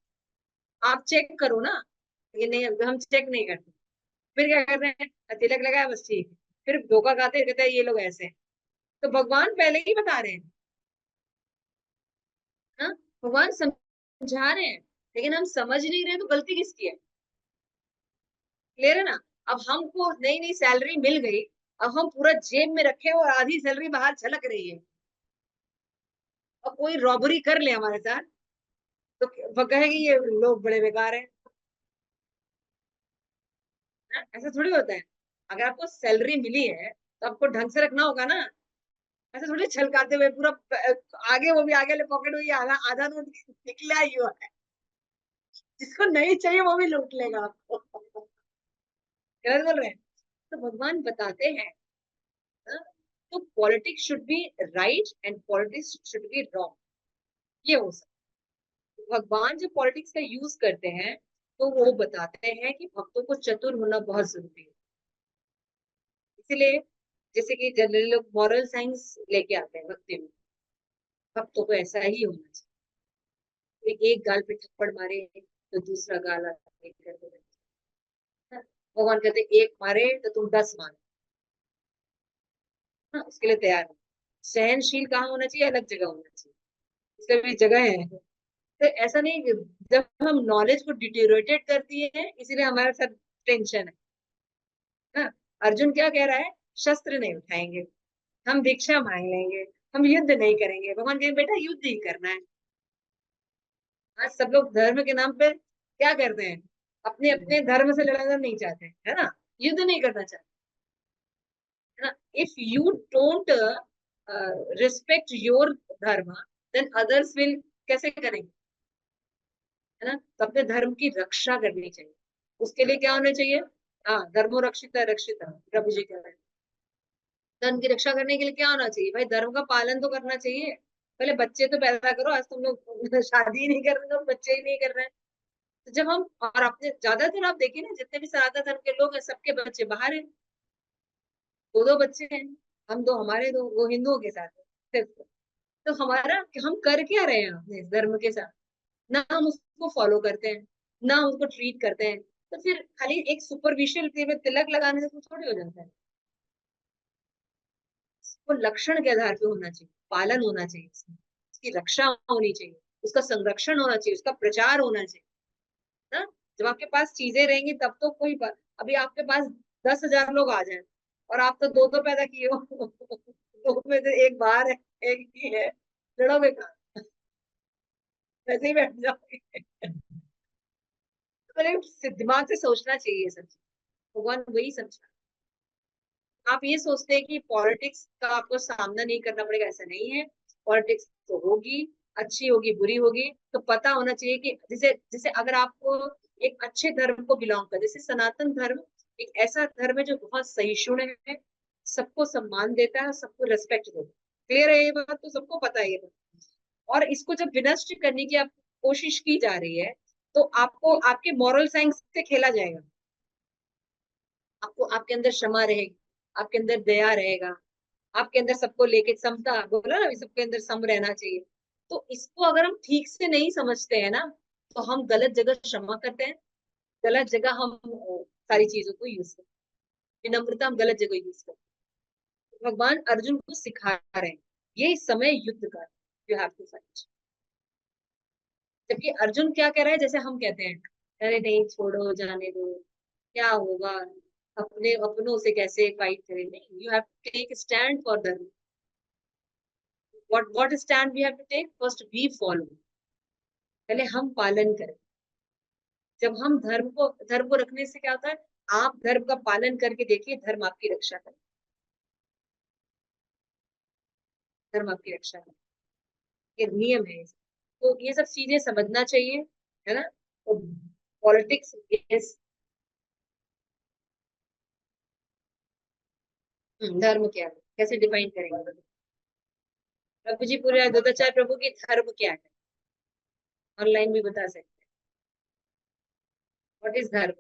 आप चेक करो ना, ये नहीं, हम चेक नहीं करते। फिर क्या कर रहे हैं, तिलक लगाया बस ठीक है, फिर धोखा खाते कहते हैं ये लोग ऐसे हैं। तो भगवान पहले ही बता रहे हैं, हाँ, भगवान समझा रहे हैं, लेकिन हम समझ नहीं रहे, तो गलती किसकी है, क्लियर है ना। अब हमको नई नई सैलरी मिल गई, अब हम पूरा जेब में रखे और आधी सैलरी बाहर छलक रही है, और कोई रॉबरी कर ले हमारे साथ, तो वो कहेगी ये लोग बड़े बेकार हैं, ना? ऐसा थोड़ी होता है। अगर आपको सैलरी मिली है तो आपको ढंग से रखना होगा ना। ऐसे थोड़ी छलकाते हुए पूरा आगे, वो भी आगे वाले पॉकेट हुई, आधा आधा नोट निकला ही हुआ है, जिसको नहीं चाहिए वो भी लूट लेगा आपको। गलत बोल रहे हैं। तो भगवान बताते हैं, हाँ? तो politics should be right and politics should be wrong, ये हो सकता है। भगवान जब पॉलिटिक्स का यूज करते हैं तो वो बताते हैं कि भक्तों को चतुर होना बहुत जरूरी है। इसीलिए जैसे कि जनरली लोग मॉरल साइंस लेके आते हैं भक्ति में, भक्तों को ऐसा ही होना चाहिए। एक गाल पे थप्पड़ मारे तो दूसरा गाल आगे कर दो, भगवान कहते एक मारे तो तुम 10 मारो। हाँ, उसके लिए तैयार हो। सहनशील कहाँ होना चाहिए? अलग जगह होना चाहिए, इसका भी जगह है। तो ऐसा नहीं कि जब हम नॉलेज को डिटेरियोरेटेड कर दिए हैं इसीलिए हमारे साथ टेंशन है ना। अर्जुन क्या कह रहा है? शस्त्र नहीं उठाएंगे, हम भिक्षा मांग लेंगे, हम युद्ध नहीं करेंगे। भगवान कहें बेटा युद्ध ही करना है। आज सब लोग धर्म के नाम पे क्या करते हैं? अपने अपने धर्म से लड़ना नहीं चाहते, है ना। युद्ध नहीं करना चाहते, है ना। If you don't respect your धर्म, देन अदर्स विल कैसे करेंगे, है ना। तो अपने धर्म की रक्षा करनी चाहिए। उसके लिए क्या होना चाहिए? हाँ, धर्मो रक्षित रक्षित, प्रभु जी कह रहे हैं। धर्म की रक्षा करने के लिए क्या होना चाहिए? भाई धर्म का पालन तो करना चाहिए। पहले बच्चे तो पैदा करो। आज तुम लोग शादी ही नहीं कर रहे हो, बच्चे ही नहीं कर रहे हैं। तो जब हम और अपने ज्यादातर आप देखिए ना, जितने भी सनातन धर्म के लोग हैं सबके बच्चे बाहर हैं। दो दो बच्चे हैं, हम दो, हमारे दो, वो हिंदुओं के साथ है सिर्फ। तो हमारा हम कर क्या रहे हैं अपने इस धर्म के साथ? ना हम उसको फॉलो करते हैं, ना हम उसको ट्रीट करते हैं। तो फिर खाली एक सुपरफिशियल में तिलक लगाने से कुछ थोड़ी हो जाता है। वो लक्षण के आधार पे होना चाहिए, पालन होना चाहिए इसमें, उसकी रक्षा होनी चाहिए, उसका संरक्षण होना चाहिए, उसका प्रचार होना चाहिए ना। जब आपके पास चीजें रहेंगी तब तो कोई बात। अभी आपके पास 10,000 लोग आ जाए और आप तो दो दो पैदा किए हो दो में से एक बाहर है, एक ही है, लड़ोगे कहाँ? वैसे ही बैठ जाओगे। तो दिमाग से सोचना चाहिए ये सब चीज़। भगवान वही समझा। आप ये सोचते हैं कि पॉलिटिक्स का आपको सामना नहीं करना पड़ेगा, ऐसा नहीं है। पॉलिटिक्स तो होगी, अच्छी होगी बुरी होगी, तो पता होना चाहिए कि जैसे जैसे अगर आपको एक अच्छे धर्म को बिलोंग कर, जैसे सनातन धर्म एक ऐसा धर्म है जो बहुत सहिष्णु है, सबको सम्मान देता है, सबको रेस्पेक्ट देता है। क्लियर है ये बात? तो सबको पता है ये बात। और इसको जब विनष्ट करने की आप कोशिश की जा रही है, तो आपको आपके मॉरल साइंस से खेला जाएगा। आपको आपके अंदर क्षमा रहेगी, आपके अंदर दया रहेगा, आपके अंदर सबको लेके समता, बोला ना सबके अंदर सम रहना चाहिए। तो इसको अगर हम ठीक से नहीं समझते हैं ना, तो हम गलत जगह क्षमा करते हैं, गलत जगह हम सारी चीजों को यूज करते हैं। विनम्रता हम गलत जगह यूज करते हैं। तो भगवान अर्जुन को सिखा रहे हैं ये समय युद्ध का, यू हैव टू फाइट। जबकि अर्जुन क्या कह रहा है? जैसे हम कहते हैं अरे नहीं छोड़ो, जाने दो, क्या होगा, अपने अपनों से कैसे फाइट करें। नहीं, you have to take stand for dharma. what stand we have to take? First we follow, पहले हम पालन करें। जब हम धर्म को रखने से क्या होता है? आप धर्म का पालन करके देखिए, धर्म आपकी रक्षा करे, धर्म आपकी रक्षा करे, ये नियम है। तो ये सब चीजें समझना चाहिए, है ना। तो पॉलिटिक्स, यस। धर्म क्या है, कैसे डिफाइन करेंगे? प्रभु जी पूरे द्रोणाचार्य प्रभु की धर्म क्या है, ऑनलाइन भी बता सकते हैं। व्हाट इज धर्म?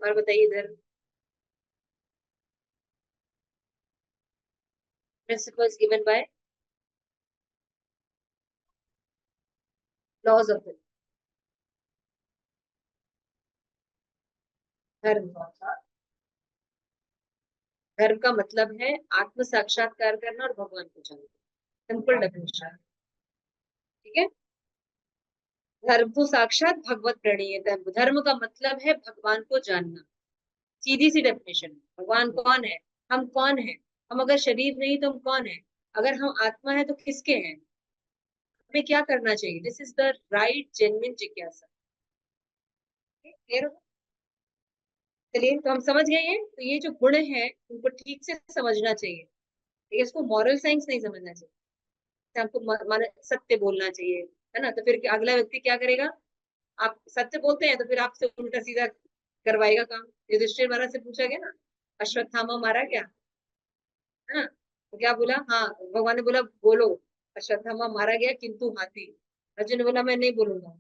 और बताइए धर्म। Principles given by laws of dharma. धर्म का मतलब है आत्म साक्षात्कार करना और भगवान को जानना। सिंपल डेफिनेशन, ठीक है। धर्म तो साक्षात भगवत प्रणीय, धर्म का मतलब है भगवान को जानना। सीधी सी डेफिनेशन। भगवान कौन है? हम कौन है? हम अगर शरीर नहीं तो हम कौन है? अगर हम आत्मा है तो किसके हैं? हमें क्या करना चाहिए? This is the right genuine जिज्ञासा। क्लियर हो? चलिए, तो हम समझ गए हैं। तो ये जो गुण है उनको ठीक से समझना चाहिए, ठीक है। इसको मॉरल साइंस नहीं समझना चाहिए। हमको सत्य बोलना चाहिए, है ना। तो फिर अगला व्यक्ति क्या करेगा? आप सत्य बोलते हैं तो फिर आपसे उल्टा सीधा करवाएगा काम। युधिष्ठिर महाराज से पूछा गया ना, अश्वत्थामा मारा क्या, है ना। तो क्या बोला? हाँ, भगवान ने बोला बोलो, अश्वत्थामा मारा गया किंतु हाथी। अर्जुन ने बोला मैं नहीं बोलूंगा।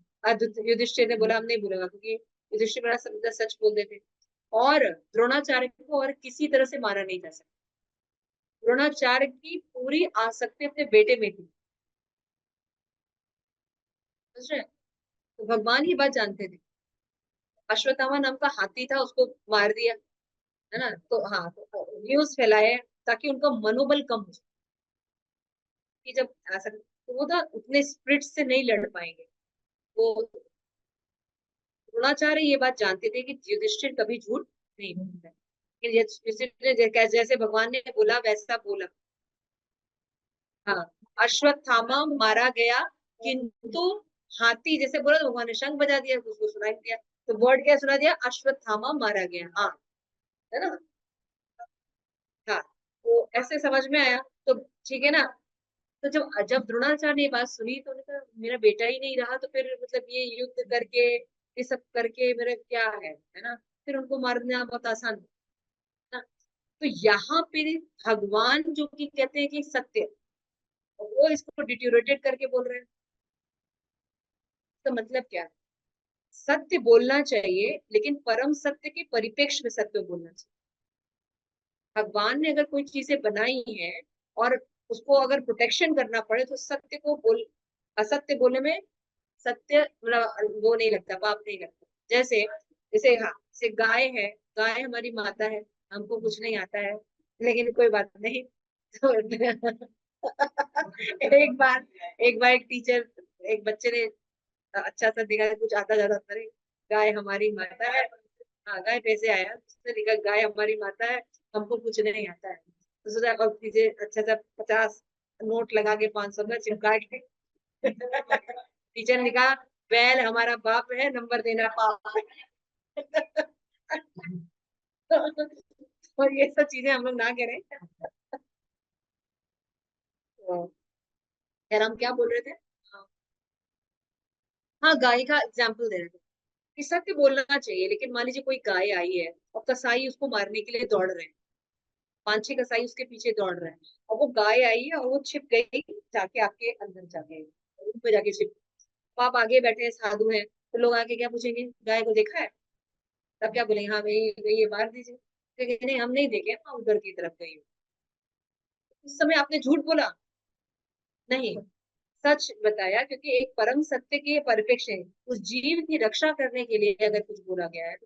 युधिष्ठिर ने बोला हम नहीं बोलेगा, क्योंकि युधिष्ठिर बड़ा समझदार, सच बोल देते। और द्रोणाचार्य को और किसी तरह से मारा नहीं जा सकता। द्रोणाचार्य की पूरी आसक्ति अपने बेटे में थी, समझ रहे हैं? तो भगवान ये बात जानते थे। अश्वत्थामा नाम का हाथी था, उसको मार दिया, है ना? तो हाँ, तो न्यूज फैलाए ताकि उनका मनोबल कम हो जाए, कि जब ऐसा तो वो ना उतने स्प्रिट से नहीं लड़ पाएंगे। वो द्रोणाचार्य ये बात जानते थे कि युधिष्ठिर कभी झूठ नहीं बोलता है। लेकिन युधिष्ठिर ने जैसे भगवान ने बोला वैसा बोला। हाँ, अश्वत्थामा मारा गया, किंतु हाथी, जैसे बोला तो भगवान ने शंख बजा दिया, उसको सुनाई दिया। तो वर्ड क्या सुना दिया? अश्वत्थामा मारा गया, हाँ, है ना? हाँ, तो ऐसे समझ में आया। तो ठीक है ना? तो जब जब द्रोणाचार्य ने ये बात सुनी तो उन्होंने कहा मेरा बेटा ही नहीं रहा, तो फिर मतलब ये युद्ध करके, ये सब करके मेरा क्या है ना? फिर उनको मारना बहुत आसान है ना? तो यहाँ पे भगवान जो कि कहते हैं कि सत्य, वो इसको डिट्यूरेटेड करके बोल रहे हैं। तो मतलब क्या है? सत्य बोलना चाहिए, लेकिन परम सत्य के परिप्रेक्ष्य में सत्य बोलना चाहिए। भगवान ने अगर कोई चीजें बनाई है और उसको अगर प्रोटेक्शन करना पड़े तो सत्य को बोल, असत्य बोलने में सत्य मतलब वो नहीं लगता, पाप नहीं लगता। जैसे जैसे हाँ, जैसे गाय है, गाय हमारी माता है, हमको कुछ नहीं आता है, लेकिन कोई बात नहीं। तो एक बार एक टीचर, एक बच्चे ने अच्छा सा दिखा, कुछ आता जाता, अरे गाय हमारी माता है। हाँ, गाय कैसे आया? उसने लिखा गाय हमारी माता है, हमको कुछ नहीं आता है। तो सोचा अब पीछे अच्छा सा 50 नोट लगा के 500 का चिपका के टीचर ने लिखा बैल हमारा बाप है, नंबर देना पाप है। और ये सब चीजें हम लोग ना करें। तो यार हम क्या बोल रहे थे? हाँ, गाय का एग्जाम्पल दे रहे थे कि सत्य बोलना चाहिए, लेकिन मान लीजिए कोई गाय आई है और कसाई उसको मारने के लिए दौड़ रहे हैं, 5-6 कसाई उसके पीछे दौड़ रहे हैं, और वो गाय आई है और वो छिप गई, जाके आपके अंदर जाके रूम पे जाके छिप। तो आप आगे बैठे हैं, साधु हैं, तो लोग आके क्या पूछेंगे? गाय को देखा है? तब क्या बोलेंगे? हाँ भाई भाई, ये मार दीजिए। तो नहीं, हम नहीं देखे, हम उधर की तरफ गई हूँ। उस समय आपने झूठ बोला? नहीं, सच बताया, क्योंकि एक परम सत्य की परिप्रेक्ष्य है। उस जीव की रक्षा करने के लिए अगर कुछ बोला गया है,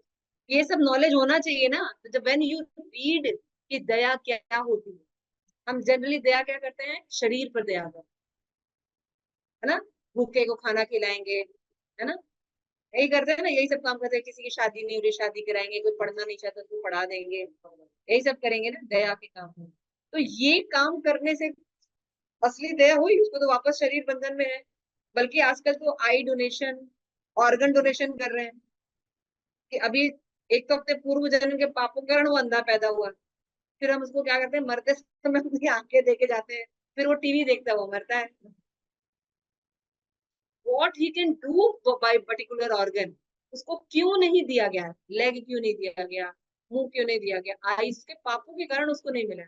ये सब नॉलेज होना चाहिए ना। तो जब व्हेन यू रीड कि दया क्या होती है, हम जनरली दया क्या करते हैं? शरीर पर दया करते है ना? भूखे को खाना खिलाएंगे, है ना? यही करते हैं ना, यही सब काम करते हैं। किसी की शादी नहीं हो रही, शादी कराएंगे, कोई पढ़ना नहीं चाहता तो पढ़ा देंगे, यही सब करेंगे ना, दया के काम। तो ये काम करने से असली दया हुई? उसको तो वापस शरीर बंधन में है। बल्कि आजकल तो आई डोनेशन, ऑर्गन डोनेशन कर रहे हैं। कि अभी एक तो अपने पूर्व जन्म के पापों के कारण वो अंधा पैदा हुआ, फिर हम उसको क्या करते हैं? मरते समय अपनी आंखें देके जाते हैं, फिर वो टीवी देखता है, वो मरता है। What he can do by particular organ, उसको क्यों नहीं दिया गया? लेग क्यों नहीं दिया गया? मुंह क्यों नहीं दिया गया? आईज के पापों के कारण उसको नहीं मिला।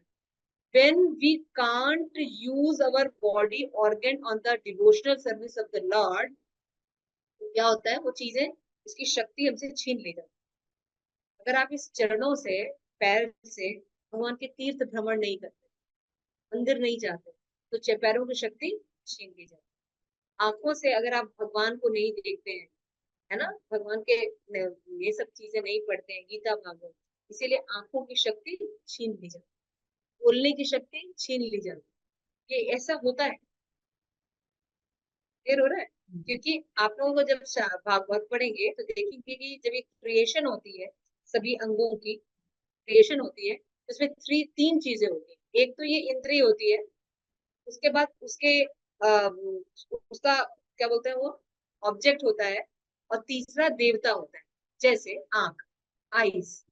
when we can't use our body organ on the devotional service of the Lord, तो क्या होता है? वो चीजें, इसकी शक्ति हमसे छीन ली जाती है। अगर आप इस चरणों से, पैर से भगवान के तीर्थ भ्रमण नहीं करते, मंदिर नहीं जाते, तो पैरों की शक्ति छीन ली जाती है। आंखों से अगर आप भगवान को नहीं देखते हैं, है ना, भगवान के ये सब चीजें नहीं पढ़ते हैं, गीता भागवत, इसीलिए आंखों की शक्ति छीन ली जाती है, बोलने की शक्ति छीन ली जाती है। ये ऐसा होता है, क्लियर हो रहा है? क्योंकि आप लोगों को जब भागवत पढ़ेंगे तो देखेंगे कि जब एक क्रिएशन होती है, सभी अंगों की क्रिएशन होती है, तो उसमें तीन चीजें होती है। एक तो ये इंद्रिय होती है, उसके बाद उसके उसका क्या बोलते हैं वो, ऑब्जेक्ट होता है, और तीसरा देवता होता है। जैसे आंख, आईज,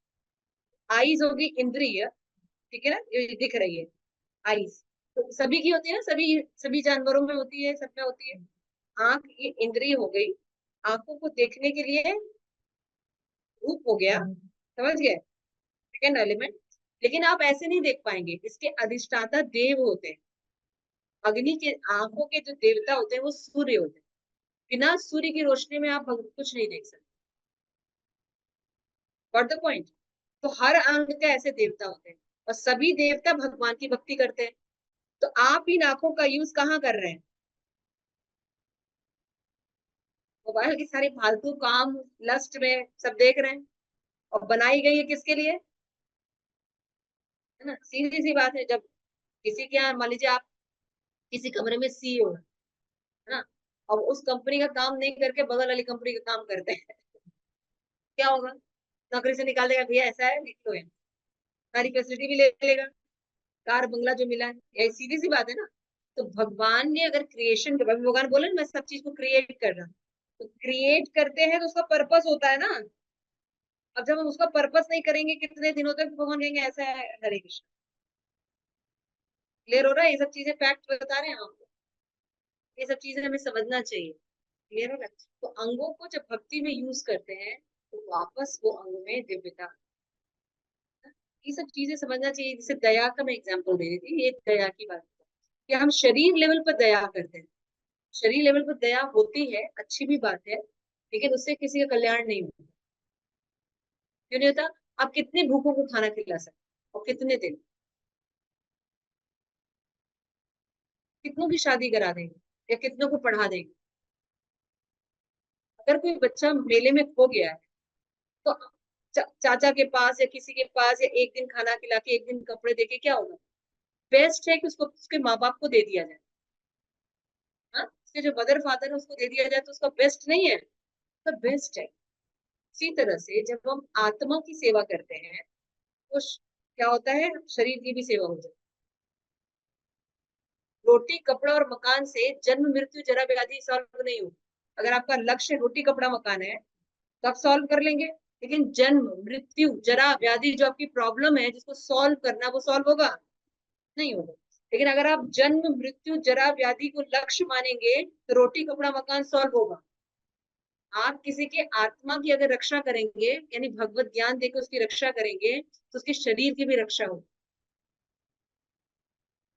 आईज होगी इंद्रिय, ठीक है ना, ये दिख रही है आईज, तो सभी की होती है ना, सभी सभी जानवरों में होती है, सब में होती है। आंख ये इंद्रिय हो गई, आंखों को देखने के लिए रूप हो गया, समझ गए? Second element. लेकिन आप ऐसे नहीं देख पाएंगे, इसके अधिष्ठाता देव होते हैं। अग्नि के, आंखों के जो देवता होते हैं वो सूर्य होते हैं। बिना सूर्य की रोशनी में आप कुछ नहीं देख सकते। Got the point. तो हर अंग का ऐसे देवता होते हैं और सभी देवता भगवान की भक्ति करते हैं। तो आप इन आंखों का यूज कहाँ कर रहे हैं? मोबाइल की सारी फालतू काम, लस्ट में सब देख रहे हैं। और बनाई गई है किसके लिए? है ना, सीधी सी बात है। जब किसी के यहाँ मान लीजिए आप किसी कमरे में सीईओ है ना, अब उस कंपनी का काम नहीं करके बगल वाली कंपनी का काम करते हैं, क्या होगा? नौकरी से निकाल देगा, भैया ऐसा है लिख लो, है सारी फैसिलिटी भी ले लेगा, कार बंगला जो मिला है। यही सीधी सी बात है ना। तो भगवान ने अगर क्रिएशन के, भगवान बोले ना मैं सब चीज को क्रिएट कर रहा हूँ, तो क्रिएट करते हैं तो उसका पर्पस होता है ना। अब जब हम उसका पर्पस नहीं करेंगे कितने दिनों तक, भगवान कहेंगे ऐसा है, हरे कृष्ण। क्लियर हो रहा है? ये सब चीजें फैक्ट बता रहे हैं आपको, ये सब चीजें हमें समझना चाहिए। क्लियर हो रहा है? तो अंगों को जब भक्ति में यूज करते हैं तो वापस वो अंग में दिव्यता, ये सब चीजें समझना चाहिए। जैसे दया का मैं एग्जांपल दे रही थी, ये दया की बात है कि हम शरीर लेवल पर दया करते हैं। शरीर लेवल पर दया होती है, अच्छी भी बात है, लेकिन उससे किसी का कल्याण नहीं होता। क्यों नहीं होता? आप कितने भूखों को खाना खिला सकते और कितने दिन? कितनों की शादी करा देंगे या कितनों को पढ़ा देंगे? अगर कोई बच्चा मेले में खो गया है तो चाचा के पास या किसी के पास या एक दिन खाना खिला के एक दिन कपड़े देके क्या होगा? बेस्ट है कि उसको उसके माँ बाप को दे दिया जाए। हाँ, उसके जो मदर फादर है उसको दे दिया जाए तो उसका बेस्ट नहीं है? तो बेस्ट है। इसी तरह से जब हम आत्मा की सेवा करते हैं तो क्या होता है, शरीर की भी सेवा हो जाती है। रोटी कपड़ा और मकान से जन्म मृत्यु जरा व्याधि सॉल्व नहीं हो। अगर आपका लक्ष्य रोटी कपड़ा मकान है तो आप सॉल्व कर लेंगे, लेकिन जन्म मृत्यु जरा व्याधि जो आपकी प्रॉब्लम है जिसको सॉल्व करना, वो सॉल्व होगा? नहीं होगा। लेकिन अगर आप जन्म मृत्यु जरा व्याधि को लक्ष्य मानेंगे तो रोटी कपड़ा मकान सॉल्व होगा। आप किसी के आत्मा की अगर रक्षा करेंगे, यानी भगवत ज्ञान देकर उसकी रक्षा करेंगे, तो उसके शरीर की भी रक्षा होगी।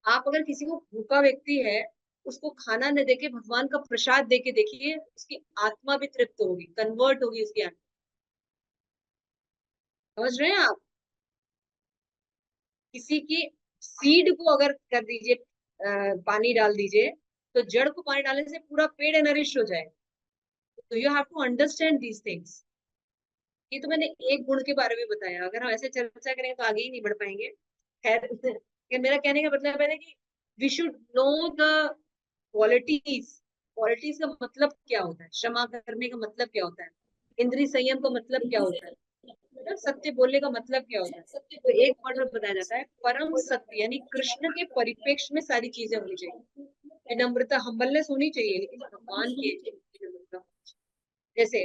आप अगर किसी को, भूखा व्यक्ति है, उसको खाना न देके भगवान का प्रसाद देके देखिए, उसकी आत्मा भी तृप्त होगी, कन्वर्ट होगी उसकी आत्मा। समझ रहे हैं आप? किसी की सीड को अगर कर दीजिए, पानी डाल दीजिए, तो जड़ को पानी डालने से पूरा पेड़ नरिश हो जाए। तो you have to understand these things. ये तो मैंने एक गुण के बारे में बताया, अगर हम ऐसे चर्चा करें तो आगे ही नहीं बढ़ पाएंगे। खैर, मेरा कहने का मतलब है ना कि we should know the qualities. Qualities का मतलब क्या होता है, क्षमा करने का मतलब क्या होता है, इंद्रिय संयम का मतलब क्या होता है, सत्य बोलने का मतलब क्या होता है। तो एक वर्ड में बताया जाता है परम सत्य, यानी कृष्ण के परिप्रेक्ष्य में सारी चीजें होनी चाहिए। विनम्रता, हम्बलनेस होनी चाहिए, लेकिन भगवान की विनम्रता। जैसे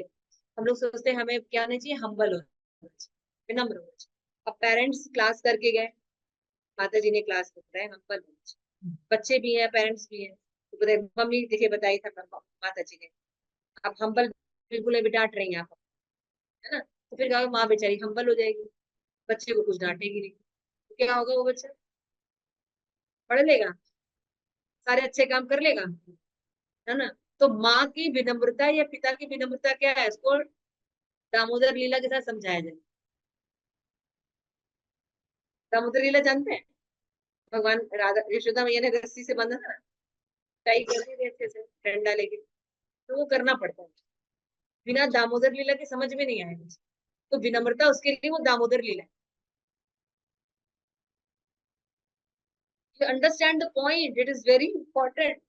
हम लोग सोचते हैं हमें क्या होना चाहिए, हम्बल होना चाहिए, विनम्र होना चाहिए। अब पेरेंट्स क्लास करके गए, माता जी ने क्लास बताया हम्बल होना चाहिए, बच्चे भी हैं पेरेंट्स भी हैं, तो मम्मी देखिए बताई था माता जी ने, अब हम्बल बिल्कुल अभी डांट रही हैं आप, है ना, तो फिर कहा माँ बेचारी हम्बल हो जाएगी, बच्चे को कुछ डांटेगी नहीं, तो क्या होगा, वो बच्चा पढ़ लेगा, सारे अच्छे काम कर लेगा, है ना। तो माँ की विनम्रता या पिता की विनम्रता क्या है, इसको दामोदर लीला के साथ समझाया जाए। दामोदर लीला जानते हैं? भगवान राधा यशोदा मैया ने रस्सी से बांधा था ना, टाई कर दी थी अच्छे से डंडा लेके, तो वो करना पड़ता है। बिना दामोदर लीला के समझ में नहीं आएगा। तो विनम्रता उसके लिए वो दामोदर लीला है। Understand the point, it is very important,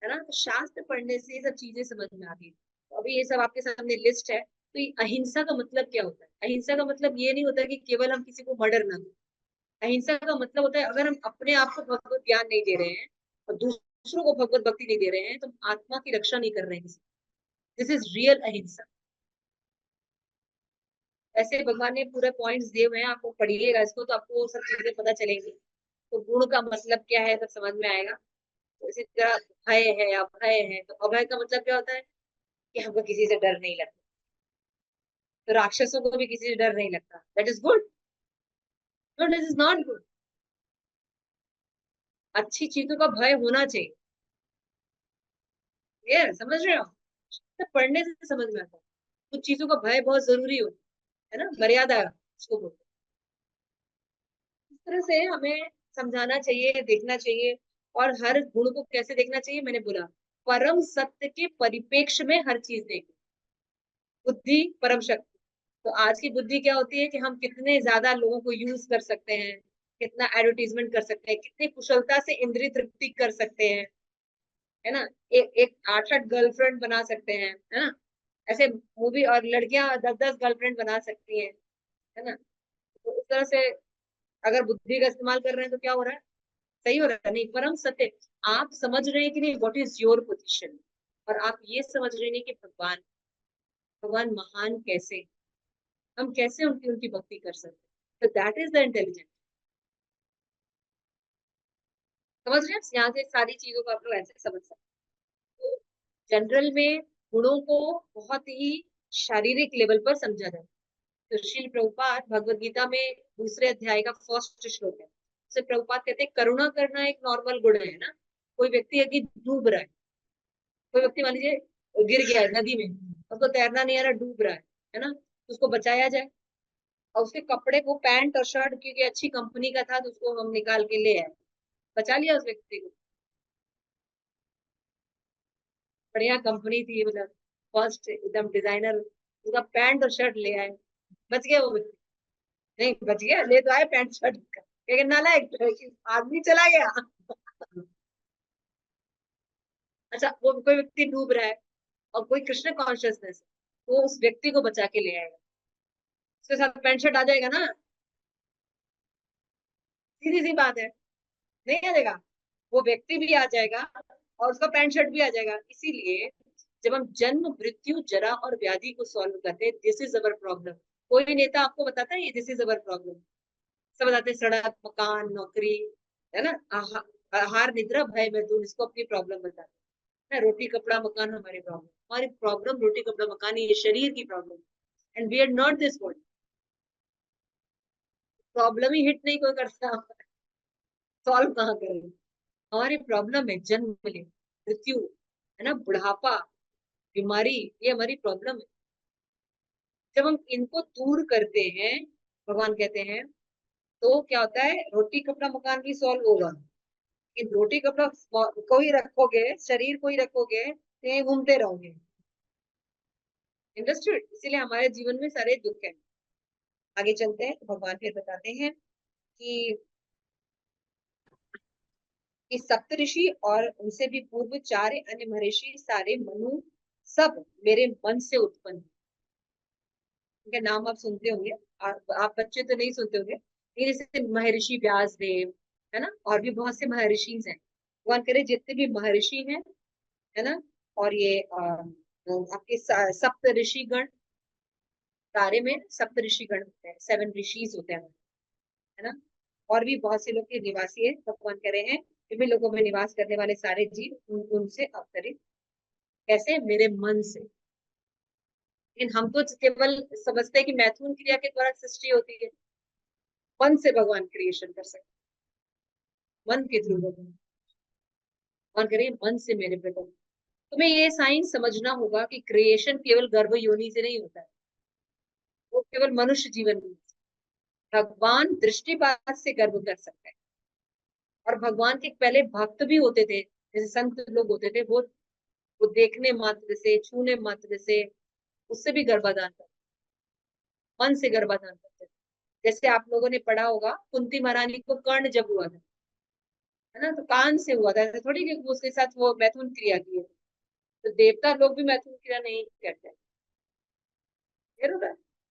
है ना। तो शास्त्र पढ़ने से ये सब चीजें समझ में आती है। तो अभी ये सब आपके सामने लिस्ट है। तो ये अहिंसा का मतलब क्या होता है? अहिंसा का मतलब ये नहीं होता कि केवल हम किसी को मर्डर ना करें। अहिंसा का मतलब होता है अगर हम अपने आप को भगवत ज्ञान नहीं दे रहे हैं और दूसरों को भगवत भक्ति नहीं दे रहे हैं, तो हम आत्मा की रक्षा नहीं कर रहे हैं। दिस इज रियल अहिंसा। ऐसे भगवान ने पूरे पॉइंट्स दिए हुए हैं, आपको पढ़िएगा इसको तो आपको सब चीजें पता चलेंगी। तो गुण का मतलब क्या है सब समझ में आएगा। तो इसी तरह भय है, अभय है, तो अभय का मतलब क्या होता है कि हमको किसी से डर नहीं लगता। तो राक्षसों को भी किसी से डर नहीं लगता, that is good. No, this is not good. अच्छी चीजों का भय होना चाहिए। ये समझ रहे हो? तो पढ़ने से समझ में आता है कुछ चीजों का भय बहुत जरूरी होता है ना, मर्यादा उसको बोलते हैं। इस तरह से हमें समझाना चाहिए, देखना चाहिए, और हर गुण को कैसे देखना चाहिए, मैंने बोला परम सत्य के परिपेक्ष्य में हर चीज देखो। बुद्धि परम शक्ति। तो आज की बुद्धि क्या होती है कि हम कितने ज्यादा लोगों को यूज कर सकते हैं, कितना एडवर्टीजमेंट कर सकते हैं, कितनी कुशलता से इंद्रिय तृप्ति कर सकते हैं, है ना, एक 8-8 गर्लफ्रेंड बना सकते हैं, है ना, ऐसे मूवी, और लड़कियां 10-10 गर्लफ्रेंड बना सकती हैं, है ना। तो इस तरह से अगर बुद्धि का इस्तेमाल कर रहे हैं तो क्या हो रहा है, सही हो रहा है नहीं, परम सत्य। आप समझ रहे हैं कि नहीं व्हाट इज योर पोजीशन, और आप ये समझ रहे हैं कि भगवान, भगवान महान कैसे, हम कैसे उनकी उनकी भक्ति कर सकते हैं, तो दैट इज द इंटेलिजेंट। समझ रहे हैं, यहाँ से सारी चीजों को आप लोग ऐसे समझ सकते हैं। जनरल में गुणों को बहुत ही शारीरिक लेवल पर समझा जाता है। तो श्रील प्रभुपाद भगवत गीता में दूसरे अध्याय का फर्स्ट श्लोक है, उसे प्रभुपाद कहते हैं करुणा करना एक नॉर्मल गुण है ना। कोई व्यक्ति यदि डूब रहा है, कोई व्यक्ति मान लीजिए गिर गया है नदी में, उसको तैरना नहीं आ रहा, डूब रहा है ना, तो उसको बचाया जाए, और उसके कपड़े को, पैंट और शर्ट क्योंकि अच्छी कंपनी का था तो उसको हम निकाल के ले आए, बचा लिया उस व्यक्ति को, बढ़िया कंपनी थी, मतलब फर्स्ट एकदम डिजाइनर, उसका पैंट और शर्ट ले आए, बच गया वो व्यक्ति। नहीं बच गया, ले तो आए पैंट शर्ट का, लेकिन नालायक आदमी चला गया। अच्छा, वो कोई व्यक्ति डूब रहा है और कोई कृष्ण कॉन्शियसनेस, वो उस व्यक्ति को बचा के ले आएगा, उसके साथ पैंट शर्ट आ जाएगा ना, सीधी सी बात है, नहीं आ जाएगा, वो व्यक्ति भी आ जाएगा और उसका पैंट शर्ट भी आ जाएगा। इसीलिए जब हम जन्म मृत्यु जरा और व्याधि को सॉल्व करते हैं, दिस इज अवर प्रॉब्लम। कोई नेता आपको बताता है ये दिस इज अवर प्रॉब्लम, सब बताते हैं सड़क, मकान, नौकरी, है ना, आहार निद्रा भय मैथुन, इसको अपनी प्रॉब्लम बताते हैं। रोटी कपड़ा मकान हमारी प्रॉब्लम, हमारी प्रॉब्लम रोटी कपड़ा मकान, ये शरीर की problem, and we are not this world. Problem ही हिट नहीं कोई करता, सॉल्व कहाँ करेंगे। हमारी प्रॉब्लम है जन्म ले, मृत्यु, है ना, बुढ़ापा, बीमारी, ये हमारी प्रॉब्लम है। जब हम इनको दूर करते हैं, भगवान कहते हैं, तो क्या होता है, रोटी कपड़ा मकान भी सॉल्व होगा। कि रोटी कपड़ा को ही रखोगे, शरीर को ही रखोगे, तो ये घूमते रहोगे। इंडस्ट्री, इसीलिए हमारे जीवन में सारे दुख है। आगे चलते हैं, तो भगवान फिर बताते हैं कि सप्तऋषि और उनसे भी पूर्व 4 अन्य महर्षि, सारे मनु, सब मेरे मन से उत्पन्न। उनके नाम आप सुनते होंगे, आप बच्चे तो नहीं सुनते होंगे, लेकिन जैसे महर्षि व्यास देव, है ना, और भी बहुत से महर्षि हैं। भगवान करे जितने भी महर्षि हैं, है ना, और ये आपके सप्त ऋषि गण, सारे में सप्त ऋषि गण होते हैं, 7 ऋषिज होते हैं, है ना, और भी बहुत से लोग के निवासी है। भगवान कह रहे हैं विभिन्न लोगों में निवास करने वाले सारे जीव उनसे अवतरित, कैसे, मेरे मन से। लेकिन हम तो केवल समझते हैं कि मैथुन क्रिया के द्वारा सृष्टि होती है, मन से भगवान क्रिएशन कर सकते, मन के थ्रू भगवान करे मन से मेरे बेटो। तुम्हें ये साइंस समझना होगा कि क्रिएशन केवल गर्भ योनि से नहीं होता है, वो केवल मनुष्य जीवन में, भगवान दृष्टिपात से गर्भ कर सकते हैं। और भगवान के पहले भक्त भी होते थे, जैसे संत लोग होते थे, वो देखने मात्र से, छूने मात्र से, उससे भी गर्भाधान करते, मन से गर्भाधान करते थे। जैसे आप लोगों ने पढ़ा होगा, कुंती महारानी को कर्ण जब हुआ था, है ना, तो कान से हुआ था, ऐसा थोड़ी कि उसके साथ वो मैथुन क्रिया की है। तो देवता लोग भी मैथुन क्रिया नहीं करते,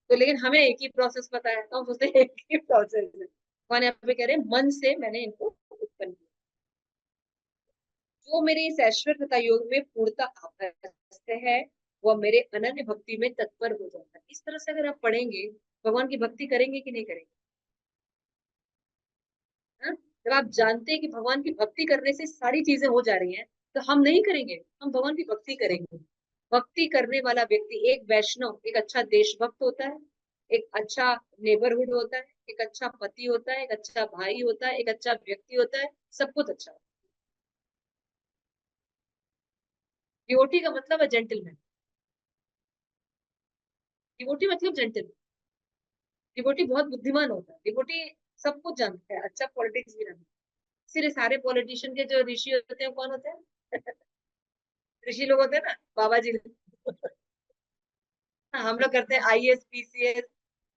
तो लेकिन हमें एक ही प्रोसेस पता है, तो हम सोचते हैं एक ही प्रोसेस है। भगवान यहाँ पे कह रहे हैं मन से मैंने इनको उत्पन्न किया, जो मेरे इस ऐश्वर्य तथा योग में पूर्णता अभ्यस्त है, वह मेरे अनन्य भक्ति में तत्पर हो जाता है। इस तरह से अगर आप पढ़ेंगे, भगवान की भक्ति करेंगे कि नहीं करेंगे, हाँ? जब आप जानते हैं कि भगवान की भक्ति करने से सारी चीजें हो जा रही हैं, तो हम नहीं करेंगे, हम भगवान की भक्ति करेंगे। भक्ति करने वाला व्यक्ति, एक वैष्णव एक अच्छा देशभक्त होता है, एक अच्छा नेबरहुड होता है, एक अच्छा पति होता है, एक अच्छा भाई होता है, एक अच्छा व्यक्ति होता है, सब कुछ अच्छा। डिवोटी का मतलब है जेंटलमैन, डिवोटी मतलब जेंटलमैन। डिवोटी बहुत बुद्धिमान होता है, डिवोटी सब कुछ जानता है, अच्छा पॉलिटिक्स भी जानता है। सिर्फ सारे पॉलिटिशियन के जो ऋषि होते हैं कौन होते हैं? ऋषि लोग होते हैं ना, बाबा जी लोग। हाँ, हम लोग करते हैं आईएएस पीसीएस,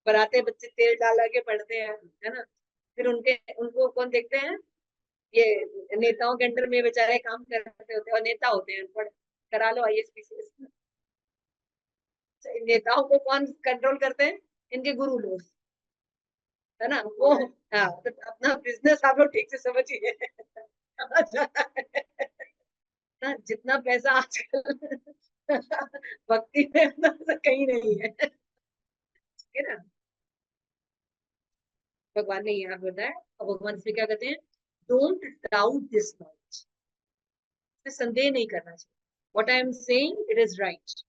बनाते हैं बच्चे, तेल डाल के पढ़ते हैं, है ना। फिर उनके उनको कौन देखते हैं? ये नेताओं के अंडर में बेचारे काम करते होते हैं और नेता होते हैं अनपढ़, करा लो आईएएस पीसीएस। नेताओं को कौन कंट्रोल करते हैं? इनके गुरु लोग, है ना वो। हाँ, तो अपना बिजनेस आप लोग ठीक से समझिए। ना जितना पैसा आजकल भक्ति में उतना पैसा कहीं नहीं है, ठीक है ना। भगवान ने यहाँ बताया, और भगवान से क्या कहते हैं? डोंट डाउट दिस नॉलेज, संदेह नहीं करना चाहिए। What I am saying it is right.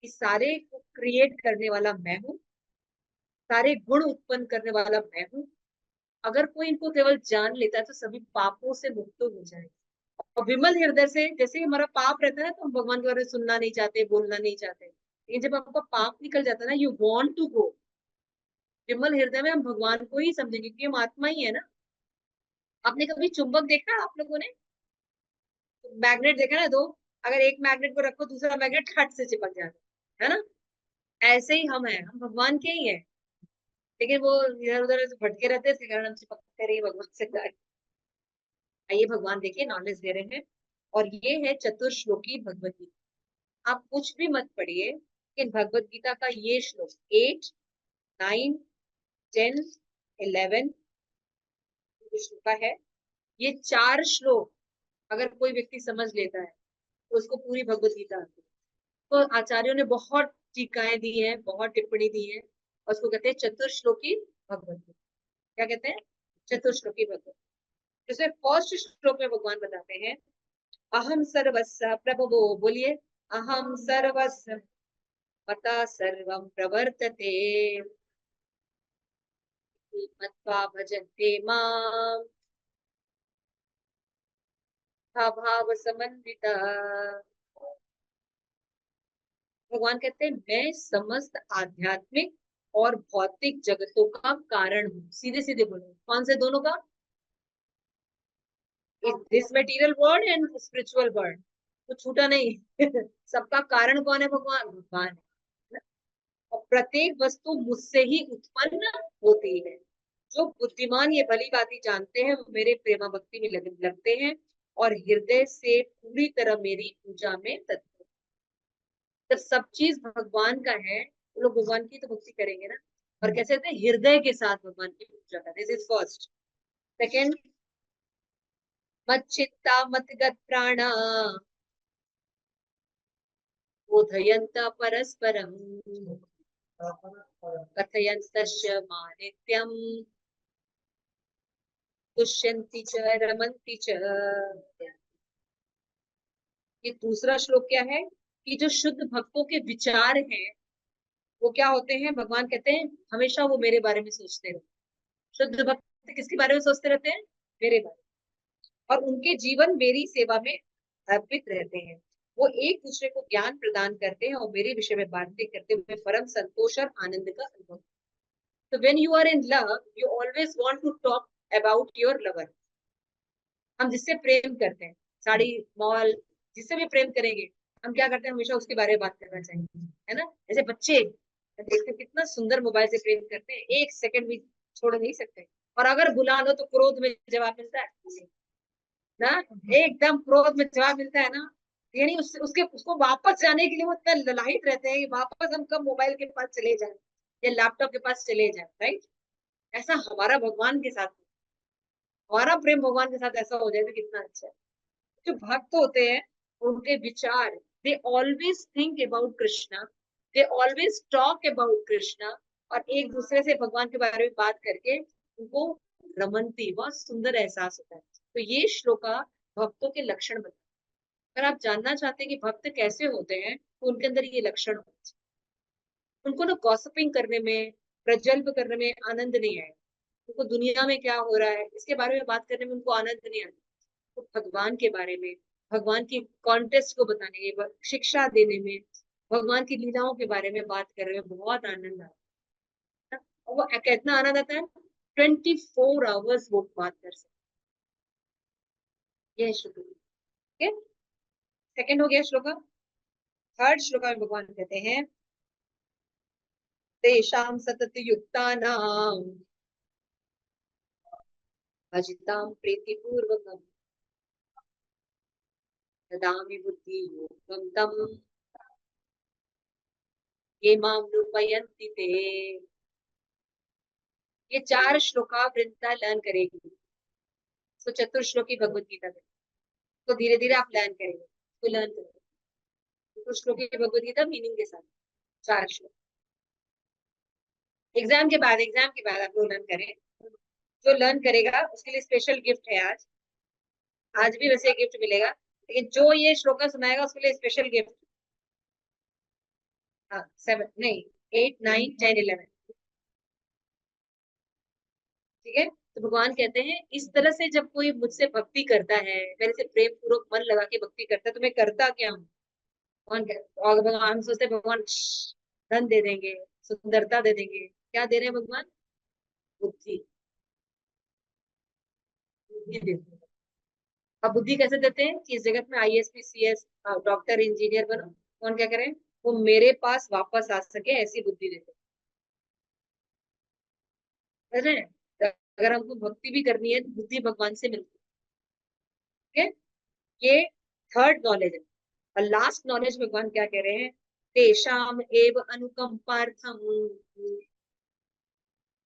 इस सारे को क्रिएट करने वाला मैं हूँ, सारे गुण उत्पन्न करने वाला मैं हूँ। अगर कोई इनको केवल जान लेता है तो सभी पापों से मुक्त हो जाएगा। और विमल हृदय से, जैसे हमारा पाप रहता है तो हम भगवान के बारे में सुनना नहीं चाहते, बोलना नहीं चाहते, लेकिन जब आपका पाप निकल जाता है ना, यू वांट टू गो, विमल हृदय में हम भगवान को ही समझेंगे क्योंकि हम आत्मा ही है ना। आपने कभी चुंबक देखा है आप लोगों ने? मैग्नेट देखा ना, दो, अगर एक मैग्नेट को रखो दूसरा मैग्नेट खट से चिपक जाता है ना। ऐसे ही हम हैं, हम भगवान के ही हैं, लेकिन वो इधर उधर भटके रहते हैं, इसके कारण हम चिपकते रहिए भगवान से। आइए भगवान देखिए नॉलेज दे रहे हैं, और ये है चतुर्श्लोकी भगवत गीता। आप कुछ भी मत पढ़िए, लेकिन भगवत गीता का ये श्लोक 8, 9, 10, 11 श्लोक का है, ये 4 श्लोक अगर कोई व्यक्ति समझ लेता है तो उसको पूरी भगवत गीता आती है। तो आचार्यों ने बहुत टीकाएं दी है, बहुत टिप्पणी दी है, और उसको कहते हैं चतुर्श्लोकी भगवत गीता। क्या कहते हैं? चतुर्श्लोकी भगवत। जैसे फर्स्ट श्लोक में भगवान बताते हैं, अहम सर्वस्व प्रभवो, बोलिए, अहम सर्वस्व मता सर्वं प्रवर्तते मत्वा भजन्ते मां भाव समन्विता। भगवान कहते हैं मैं समस्त आध्यात्मिक और भौतिक जगतों का कारण हूँ। सीधे सीधे बोलो, कौन से दोनों का? This material world and spiritual world, तो छूटा नहीं। सबका कारण कौन है? भगवान, भगवान है। और प्रत्येक वस्तु मुझसे ही उत्पन्न होती है। जो बुद्धिमान ये भली बातें जानते हैं वो मेरे प्रेमा भक्ति में लगते हैं और हृदय से पूरी तरह मेरी पूजा में तत्पर। जब सब चीज भगवान का है तो लोग भगवान की तो भक्ति करेंगे ना। और कैसे होते हैं? हृदय के साथ भगवान की पूजा करते। This is first. सेकेंड, मत चित्ता मत गत प्राणा बोधयंत परस्परम कथयन्तश्च मां नित्यम् तुष्यन्ति च रमन्ति च। ये दूसरा श्लोक क्या है? कि जो शुद्ध भक्तों के विचार हैं वो क्या होते हैं? भगवान कहते हैं हमेशा वो मेरे बारे में सोचते रहो। शुद्ध भक्त किसके बारे में सोचते रहते हैं? मेरे बारे में। और उनके जीवन मेरी सेवा में अर्पित रहते हैं। वो एक दूसरे को ज्ञान प्रदान करते हैं और मेरे विषय में बातें करते हुए परम संतोष और आनंद का अनुभव। तो when you are in love you always want to talk about your lover. हम जिससे प्रेम करते हैं, साड़ी मॉल, जिससे भी प्रेम करेंगे, हम क्या करते हैं? हमेशा उसके बारे में बात करना चाहिए, है ना। जैसे बच्चे देखते हैं कितना सुंदर मोबाइल से प्रेम करते हैं, एक सेकंड भी छोड़ नहीं सकते। और अगर बुला लो तो क्रोध में जवाब मिलता है ना, एकदम क्रोध में जवाब मिलता है ना। यानी उसके उसको वापस जाने के लिए वो इतना ललायित रहते हैं कि वापस हम कब मोबाइल के पास चले जाए या लैपटॉप के पास चले जाए, राइट। ऐसा हमारा भगवान के साथ, हमारा प्रेम भगवान के साथ ऐसा हो जाए तो कितना अच्छा है। जो भक्त होते हैं उनके विचार, they always think about Krishna, they always talk about Krishna, और एक दूसरे से भगवान के बारे में बात करके उनको रमनती, बहुत सुंदर एहसास होता है। तो ये श्लोका भक्तों के लक्षण बताए। अगर आप जानना चाहते हैं कि भक्त कैसे होते हैं तो उनके अंदर ये लक्षण होते हैं। उनको ना गॉसिपिंग करने में, प्रजल्प करने में आनंद नहीं आए, उनको दुनिया में क्या हो रहा है इसके बारे में बात करने में उनको आनंद नहीं आता। तो भगवान के बारे में, भगवान की कॉन्टेस्ट को बताने में, शिक्षा देने में, भगवान की लीलाओं के बारे में बात करने में बहुत आनंद आता है। और वो कितना आनंद आता है, 24 आवर्स वो बात कर सकते। ये श्लोक, ठीक है। सेकंड हो गया श्लोका। थर्ड श्लोका में भगवान कहते हैं तेषां सतत युक्तानां भजतां प्रीतिपूर्वकं ददामि बुद्धि योगं तं ये मां रूपयन्ति ते। ये 4 श्लोका वृंदा लर्न करेगी। तो चतुर्श्लोकी भगवत गीता में तो धीरे धीरे आप लर्न करेंगे, तो लर्न करेंगे चतुर्श्लोकी भगवत गीता मीनिंग के साथ 4 श्लोक। एग्जाम के बाद आप लोग लर्न करें। जो लर्न करेगा उसके लिए स्पेशल गिफ्ट है आज। आज भी वैसे गिफ्ट मिलेगा, लेकिन जो ये श्लोका सुनाएगा उसके लिए स्पेशल गिफ्ट। हाँ 7 नहीं 8 9 10 11, ठीक है। तो भगवान कहते हैं इस तरह से जब कोई मुझसे भक्ति करता है, मेरे से प्रेम पूर्वक मन लगा के भक्ति करता है, तो मैं करता क्या हूँ। और भगवान सोचते भगवान धन दे देंगे, सुंदरता दे देंगे, क्या दे रहे हैं भगवान, बुद्धि, बुद्धि दे देंगे। अब बुद्धि कैसे देते हैं कि इस जगत में आईएएस पीसीएस डॉक्टर इंजीनियर बनो। कौन क्या करें, वो मेरे पास वापस आ सके ऐसी बुद्धि देते हैं। अगर हमको भक्ति भी करनी है तो बुद्धि भगवान से मिलती है, ठीक है। ये थर्ड नॉलेज है। और लास्ट नॉलेज भगवान क्या कह रहे हैं, तेषाम एव अनुकंपार्थम,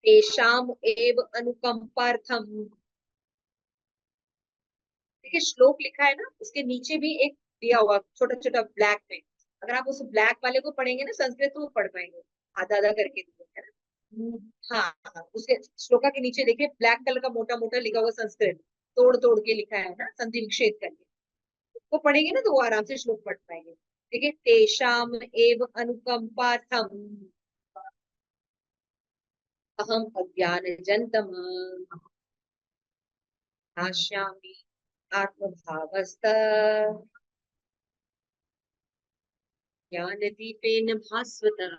तेषाम एव अनुकंपार्थम। देखिए श्लोक लिखा है ना, उसके नीचे भी एक दिया हुआ छोटा छोटा ब्लैक में। अगर आप उस ब्लैक वाले को पढ़ेंगे ना संस्कृत, तो वो पढ़ पाएंगे आधा आधा करके दिया है ना। हाँ हाँ, उसके श्लोका के नीचे देखिए ब्लैक कलर का मोटा मोटा लिखा हुआ संस्कृत, तोड़ तोड़ के लिखा है ना, संधि विच्छेद करके। वो पढ़ेंगे ना तो वो आराम से श्लोक पढ़ पाएंगे। देखिए तेषाम एव अनुकंपार्थम अहम अज्ञानजन्यतम नाश्यामि आत्मभावस्त ज्ञानदीपेन भास्वतः।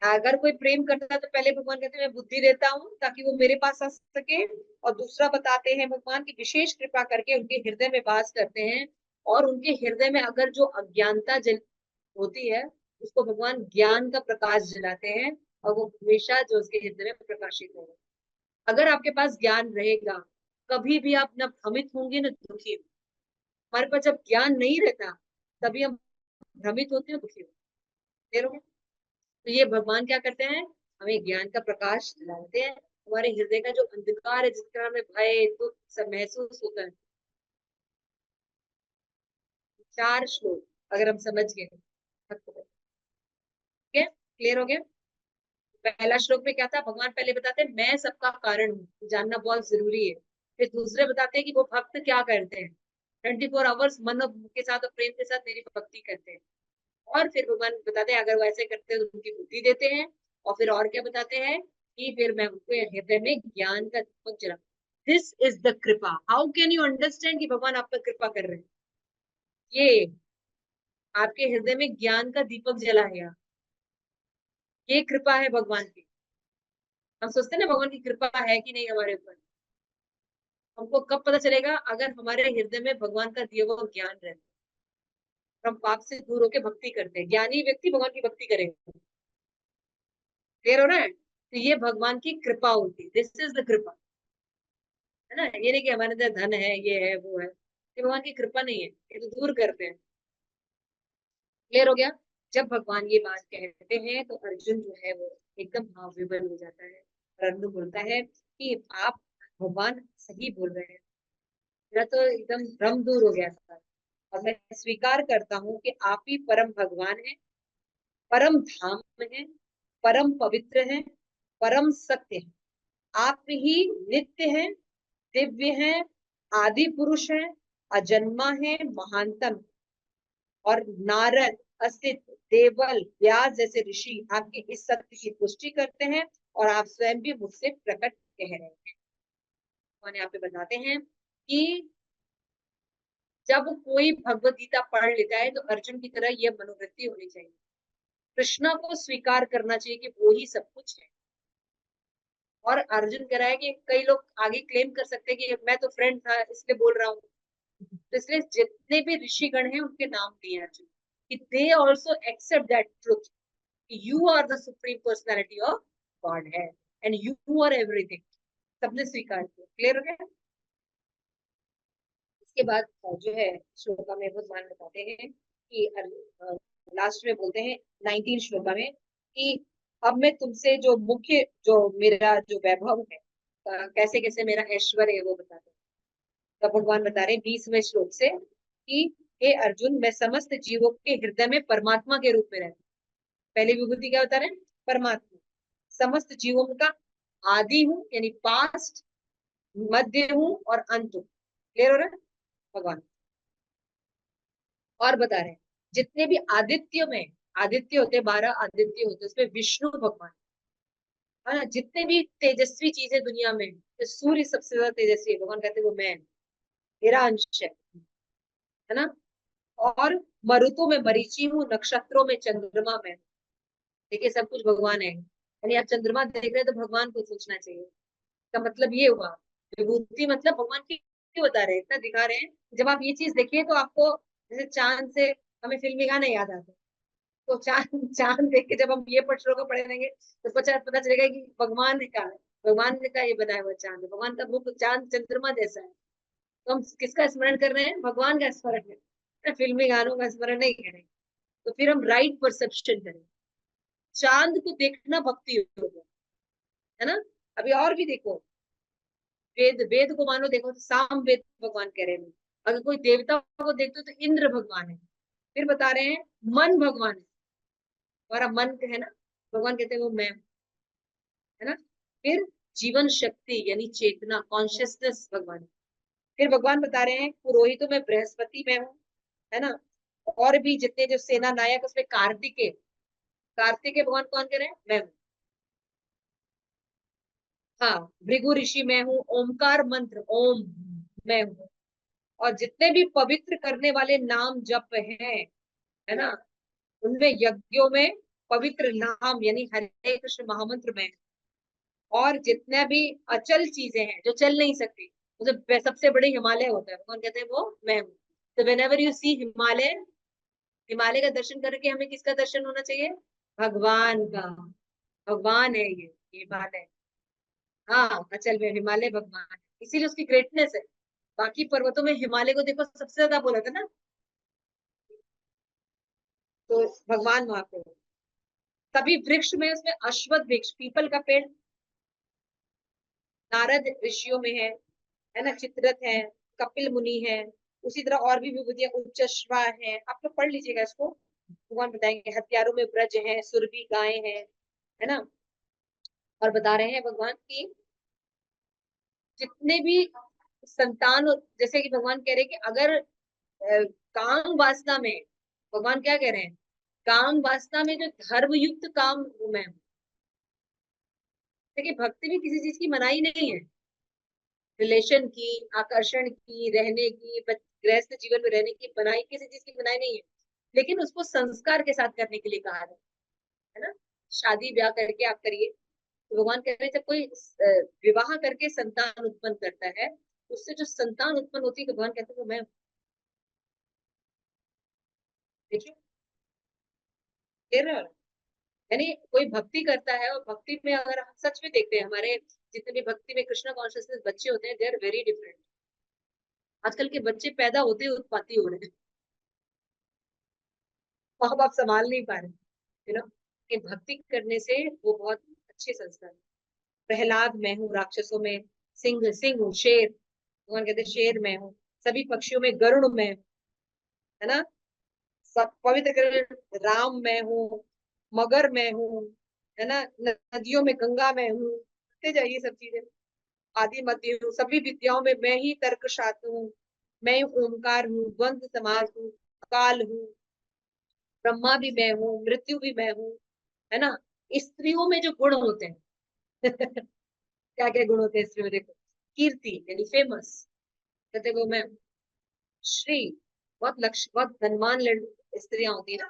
अगर कोई प्रेम करता है तो पहले भगवान कहते हैं मैं बुद्धि देता हूँ ताकि वो मेरे पास आ सके, और दूसरा बताते हैं भगवान की विशेष कृपा करके उनके हृदय में वास करते हैं। और उनके हृदय में अगर जो अज्ञानता जल होती है, उसको भगवान ज्ञान का प्रकाश जलाते हैं, और वो हमेशा जो उसके हृदय में प्रकाशित होगा। अगर आपके पास ज्ञान रहेगा, कभी भी आप न भ्रमित होंगे न दुखी होंगे। हमारे पास जब ज्ञान नहीं रहता तभी हम भ्रमित होते हैं, दुखी होते हैं। तो ये भगवान क्या करते हैं, हमें ज्ञान का प्रकाश दिलाते हैं। हमारे हृदय का जो अंधकार है, जिसका हमें भय दुख सब महसूस होता है। 4 श्लोक अगर हम समझ गए, ठीक है, क्लियर हो गया। पहला श्लोक में क्या था, भगवान पहले बताते हैं मैं सबका कारण हूँ, जानना बहुत जरूरी है। फिर दूसरे बताते हैं कि वो भक्त क्या करते हैं, 24 आवर्स मन के साथ और प्रेम के साथ मेरी भक्ति करते हैं। और फिर भगवान बताते हैं अगर वो ऐसे करते हैं तो उनकी बुद्धि देते हैं। और फिर और क्या बताते हैं कि फिर मैं उनके हृदय में ज्ञान का दीपक जला। दिस इज द कृपा। हाउ कैन यू अंडरस्टैंड कि भगवान आप पर कृपा कर रहे हैं। ये आपके हृदय में ज्ञान का दीपक जला है, ये कृपा है भगवान की। हम सोचते हैं ना भगवान की कृपा है कि नहीं हमारे ऊपर। हमको कब पता चलेगा, अगर हमारे हृदय में भगवान का दिया हुआ ज्ञान रहता है, हम पाप से दूर होकर भक्ति करते हैं। ज्ञानी व्यक्ति भगवान की भक्ति करेगा। क्लियर हो रहा है, तो ये भगवान की कृपा होती है। दिस इज द कृपा, है ना। ये नहीं कि हमारे अंदर धन है, ये है वो है, ये भगवान की कृपा नहीं है, ये तो दूर करते हैं। क्लियर हो गया। जब भगवान ये बात कहते हैं तो अर्जुन जो है वो एकदम विवल हो जाता है। और अर्जुन बोलता है कि आप भगवान सही बोल रहे हैं, मेरा तो एकदम भ्रम दूर हो गया था। और मैं स्वीकार करता हूँ कि आप ही परम भगवान है, परम धाम है, परम पवित्र है, परम सत्य है। आप ही नित्य हैं, दिव्य हैं, आदि पुरुष हैं, अजन्मा है, महानतम। और नारद, अस्तित्व, देवल, व्यास जैसे ऋषि आपके इस सत्य की पुष्टि करते हैं, और आप स्वयं भी मुझसे प्रकट कह रहे हैं। और यहाँ पे बताते हैं कि जब कोई भगवत गीता पढ़ लेता है तो अर्जुन की तरह यह मनोवृत्ति होनी चाहिए कृष्णा को स्वीकार करना चाहिए कि वो ही सब कुछ है। और अर्जुन कह रहा है कि कई लोग आगे क्लेम कर सकते हैं कि मैं तो फ्रेंड था इसलिए बोल रहा हूँ। तो इसलिए जितने भी ऋषिगण हैं उनके नाम दिए अर्जुन, कि they also accept that truth, you are the supreme personality of God है एंड यू आर एवरीथिंग। सबने स्वीकार किया। क्लियर हो गया? इसके बाद जो है श्लोका में भगवान बताते हैं कि लास्ट में बोलते हैं 19 श्लोका में कि अब मैं तुमसे जो मुख्य जो मेरा जो वैभव है, कैसे कैसे मेरा ऐश्वर्य है वो बताते हैं। तब भगवान बता रहे हैं 20वें श्लोक से कि हे अर्जुन, मैं समस्त जीवों के हृदय में परमात्मा के रूप में रहता हूँ। पहली विभूति क्या बता रहे हैं? परमात्मा। समस्त जीवों का आदि हूँ, यानी पास्ट, मध्य हूँ और अंत हूँ। क्लियर हो रहा है? भगवान और बता रहे हैं जितने भी आदित्यों में, आदित्य होते 12 आदित्य होते, उसमें विष्णु भगवान है ना। जितने भी तेजस्वी चीजें दुनिया में, तो सूर्य सबसे ज्यादा तेजस्वी है, भगवान कहते हैं वो मैं, मेरा अंश है ना। और मरुतों में मरीचि हूँ, नक्षत्रों में चंद्रमा में। देखिए सब कुछ भगवान है, यानी आप चंद्रमा देख रहे हैं तो भगवान को सोचना चाहिए। का मतलब ये हुआ विभूति, मतलब भगवान की क्यों बता रहे हैं, इतना दिखा रहे हैं। जब आप ये चीज देखिए तो आपको जैसे चांद से हमें फिल्मी गाने याद आते हैं, तो चांद चांद देख के जब हम ये श्लोक पढ़ेंगे तो पता चलेगा कि भगवान का है, भगवान का ये बनाया हुआ चांद है, भगवान का मुख चांद चंद्रमा जैसा है। तो हम किसका स्मरण कर रहे हैं? भगवान का स्मरण है, फिल्मी गानों का स्मरण नहीं करें। तो फिर हम राइट परसेप्शन करें। चांद को देखना भक्ति हो गया, है ना। अभी और भी देखो, वेद वेद को मानो देखो तो साम वेद भगवान कह रहे हैं। अगर कोई देवता को देखते हो तो इंद्र भगवान है। फिर बता रहे हैं मन भगवान है, हमारा मन है ना, भगवान कहते हैं वो मैं, है ना। फिर जीवन शक्ति यानी चेतना, कॉन्शियसनेस भगवान है। फिर भगवान बता रहे हैं पुरोहितों में बृहस्पति में हूँ, है ना। और भी जितने जो सेना नायक उसमें कार्तिकेय, कार्तिकेय भगवान कौन कह रहे हैं? मैं हूँ। हाँ, भृगु ऋषि मैं हूँ, ओमकार मंत्र ओम मैं हूँ। और जितने भी पवित्र करने वाले नाम जप हैं, है ना, उनमें यज्ञों में पवित्र नाम यानी हरे कृष्ण महामंत्र में। और जितने भी अचल चीजें हैं जो चल नहीं सकती, उसे सबसे बड़े हिमालय होता है, कौन कहते हैं? वो मैं हूँ। तो when ever you see Himalaya, Himalaya का दर्शन करके हमें किसका दर्शन होना चाहिए? भगवान का। भगवान है ये हिमालय। हाँ, अचल में हिमालय भगवान है, इसीलिए उसकी ग्रेटनेस है। बाकी पर्वतों में हिमालय को देखो सबसे ज्यादा बोला था ना, तो भगवान वहां पे। तभी वृक्ष में उसमें अश्वत्थ वृक्ष, पीपल का पेड़, नारद ऋषियों में है ना, चित्ररथ है, कपिल मुनि है। उसी तरह और भी विभूतियां, उच्चश्वा है, आप लोग पढ़ लीजिएगा इसको, भगवान बताएंगे। हथियारों में ब्रज है, सुरभि गाय है ना। और बता रहे हैं भगवान की जितने भी संतान जैसे कि भगवान कह रहे हैं कि अगर काम वासना में, भगवान क्या कह रहे हैं? काम वासना में जो धर्म युक्त काम मैं हूं। देखिए भक्ति में किसी चीज की मनाही नहीं है, रिलेशन की, आकर्षण की, रहने की, गृहस्थ जीवन में रहने की बनाई, किसी चीज की बनाई नहीं है। लेकिन उसको संस्कार के साथ करने के लिए कहा है ना। शादी ब्याह करके आप करिए, तो भगवान कह रहे हैं जब कोई विवाह करके संतान उत्पन्न करता है, उससे जो संतान उत्पन्न होती है, तो भगवान कहते हैं वो मैं। देखिए कह रहे हो, यानी कोई भक्ति करता है, और भक्ति में अगर हम सच में देखते हैं, हमारे जितने भी भक्ति में कृष्णा कॉन्शियसनेस बच्चे होते हैं, दे आर वेरी डिफरेंट। आजकल के बच्चे पैदा होते ही उत्पाती हो रहे हैं, माँ बाप संभाल नहीं पा रहे, यू नो। कि भक्ति करने से वो बहुत अच्छे संस्कार। प्रहलाद मैं हूँ, राक्षसों में सिंह, सिंह हूँ, शेर, भगवान कहते हैं शेर मैं हूँ। सभी पक्षियों में गरुड़ मैं हूँ, है ना। सब पवित्र कर राम मैं हूँ, मगर मैं हूँ, है ना। नदियों में गंगा मैं हूँ, जाइए सब चीजें। आदि मध्य हूँ, सभी विद्याओं में मैं ही तर्क शास्त्र हूँ। मैं ओमकार हूँ, द्वंद समाज हूँ, काल हूँ, ब्रह्मा भी मैं हूँ, मृत्यु भी मैं हूँ, है ना। स्त्रियों में जो गुण होते हैं क्या क्या गुण होते हैं स्त्रियों में? देखो, कीर्ति यानी फेमस, कहते वो मैं। श्री, बहुत लक्ष्य, बहुत धनवान स्त्रियां होती है ना।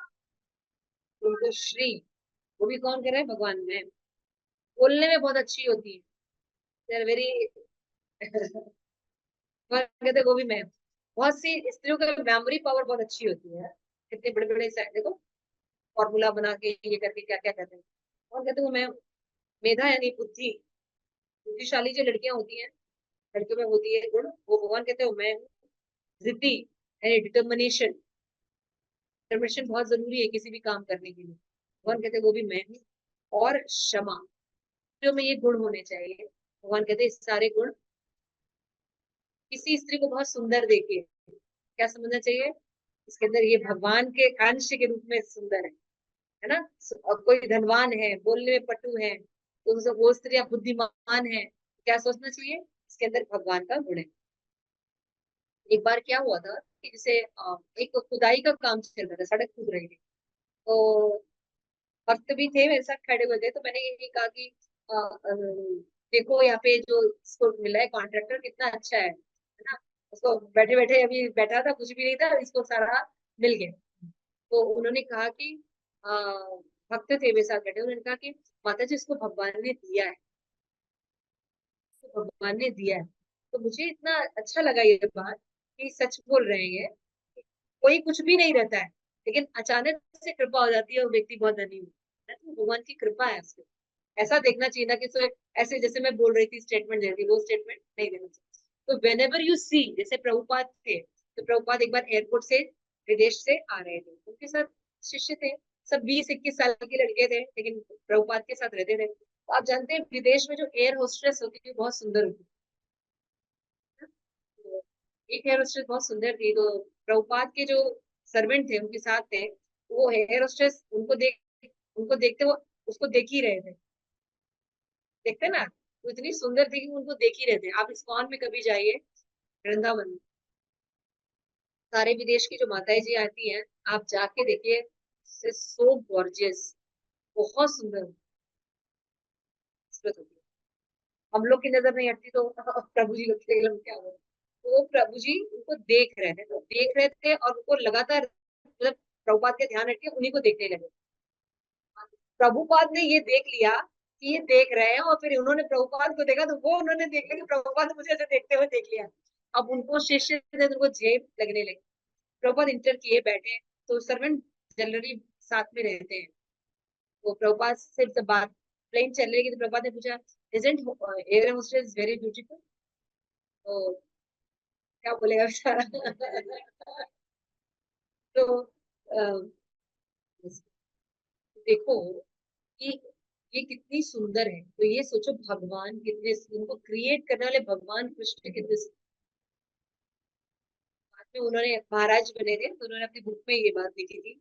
उनको श्री, वो भी कौन कर रहा है? भगवान में। बोलने में बहुत अच्छी होती है, दे आर वेरी कहते वो भी मैं। बहुत सी स्त्रियों का मेमोरी पावर बहुत अच्छी होती है, कितने बड़े बड़े देखो फॉर्मूला बना के ये करके क्या क्या कहते हैं। और कहते वो मैं। मेधा यानी बुद्धि, बुद्धिशाली जो लड़कियां होती हैं, लड़कियों में होती है गुण, वो भगवान कहते हो मैं हूँ। जिद्दी यानी डिटर्मिनेशन, डिटर्मिनेशन बहुत जरूरी है किसी भी काम करने के लिए, भगवान कहते वो भी मैं हूँ। और क्षमा, जो में ये गुण होने चाहिए, भगवान कहते हैं सारे गुण किसी स्त्री को बहुत सुंदर देखे, क्या समझना चाहिए? इसके अंदर ये भगवान के अंश के रूप में सुंदर है ना। और कोई धनवान है, बोलने में पटु है, तो वो स्त्री बुद्धिमान है, क्या सोचना चाहिए? इसके अंदर भगवान का गुण है। एक बार क्या हुआ था कि जैसे एक खुदाई का काम चल रहा था, सड़क खुद रही थी, तो भक्त भी थे मेरे साथ खड़े हुए थे, तो मैंने यही कहा कि देखो यहाँ पे जो इसको मिला है कॉन्ट्रैक्टर कितना अच्छा है ना। उसको बैठे बैठे अभी बैठा था, कुछ भी नहीं था, इसको सारा मिल गया। तो उन्होंने कहा कि अ, भक्त थे मेरे साथ बैठे, उन्होंने कहा कि माता जी इसको भगवान ने दिया है, इसको भगवान ने दिया है। तो मुझे इतना अच्छा लगा ये बात कि सच बोल रहे हैं ये। कोई कुछ भी नहीं रहता है, लेकिन अचानक से कृपा हो जाती है और व्यक्ति बहुत धनी होता है, तो भगवान की कृपा है उसके। ऐसा देखना चाहिए ना कि सिर्फ ऐसे जैसे मैं बोल रही थी स्टेटमेंट दे रही थी, वो स्टेटमेंट नहीं देना चाहिए। तो वेन एवर यू सी, जैसे प्रभुपाद थे, तो प्रभुपाद एक बार एयरपोर्ट से विदेश से आ रहे थे, उनके साथ शिष्य थे, सब 20-21 साल के लड़के थे, लेकिन प्रभुपाद के साथ रहते थे। तो आप जानते हैं विदेश में जो एयर होस्टेस होती है बहुत सुंदर होती है। तो एक एयर होस्टेस बहुत सुंदर थी, तो प्रभुपाद के जो सर्वेंट थे उनके साथ थे, वो एयर होस्टेस उनको देखते वो उसको देख ही रहे थे, देखते ना, वो इतनी सुंदर थी कि उनको देख ही रहते। आप इस्कॉन में कभी जाइए, वृंदावन में, सारे विदेश की जो माताएं जी आती हैं, आप जाके देखिए, सो गॉर्जियस, बहुत सुंदर खूबसूरत होती है। हम लोग की नजर नहीं हटती तो प्रभु जी लोग के क्या हो। तो वो प्रभु जी उनको देख रहे थे, तो देख रहे थे और उनको लगातार मतलब प्रभुपाद के ध्यान हटके उन्हीं को देखने लगे। प्रभुपाद ने ये देख लिया कि ये देख रहे हैं, और फिर उन्होंने प्रभुपाद को देखा, तो वो उन्होंने देख लिया कि प्रभुपाद ने मुझे ऐसे देखते हुए देख लिया। अब उनको शिष्य थे, तो उनको झेप लगने लगी। प्रभुपाद इंटर किए बैठे, तो सर्वेंट जनरली साथ में रहते हैं, तो प्रभुपाद से जब बात प्लेन चल रही थी, तो प्रभुपाद ने पूछा, isn't air hostess very beautiful? तो क्या बोलेगा बेचारा तो देखो कि ये कितनी सुंदर है, तो ये सोचो भगवान कितने, उनको क्रिएट करने वाले भगवान कृष्ण कितने बाद में उन्होंने महाराज बने थे, तो उन्होंने अपनी बुक में ये बात लिखी थी।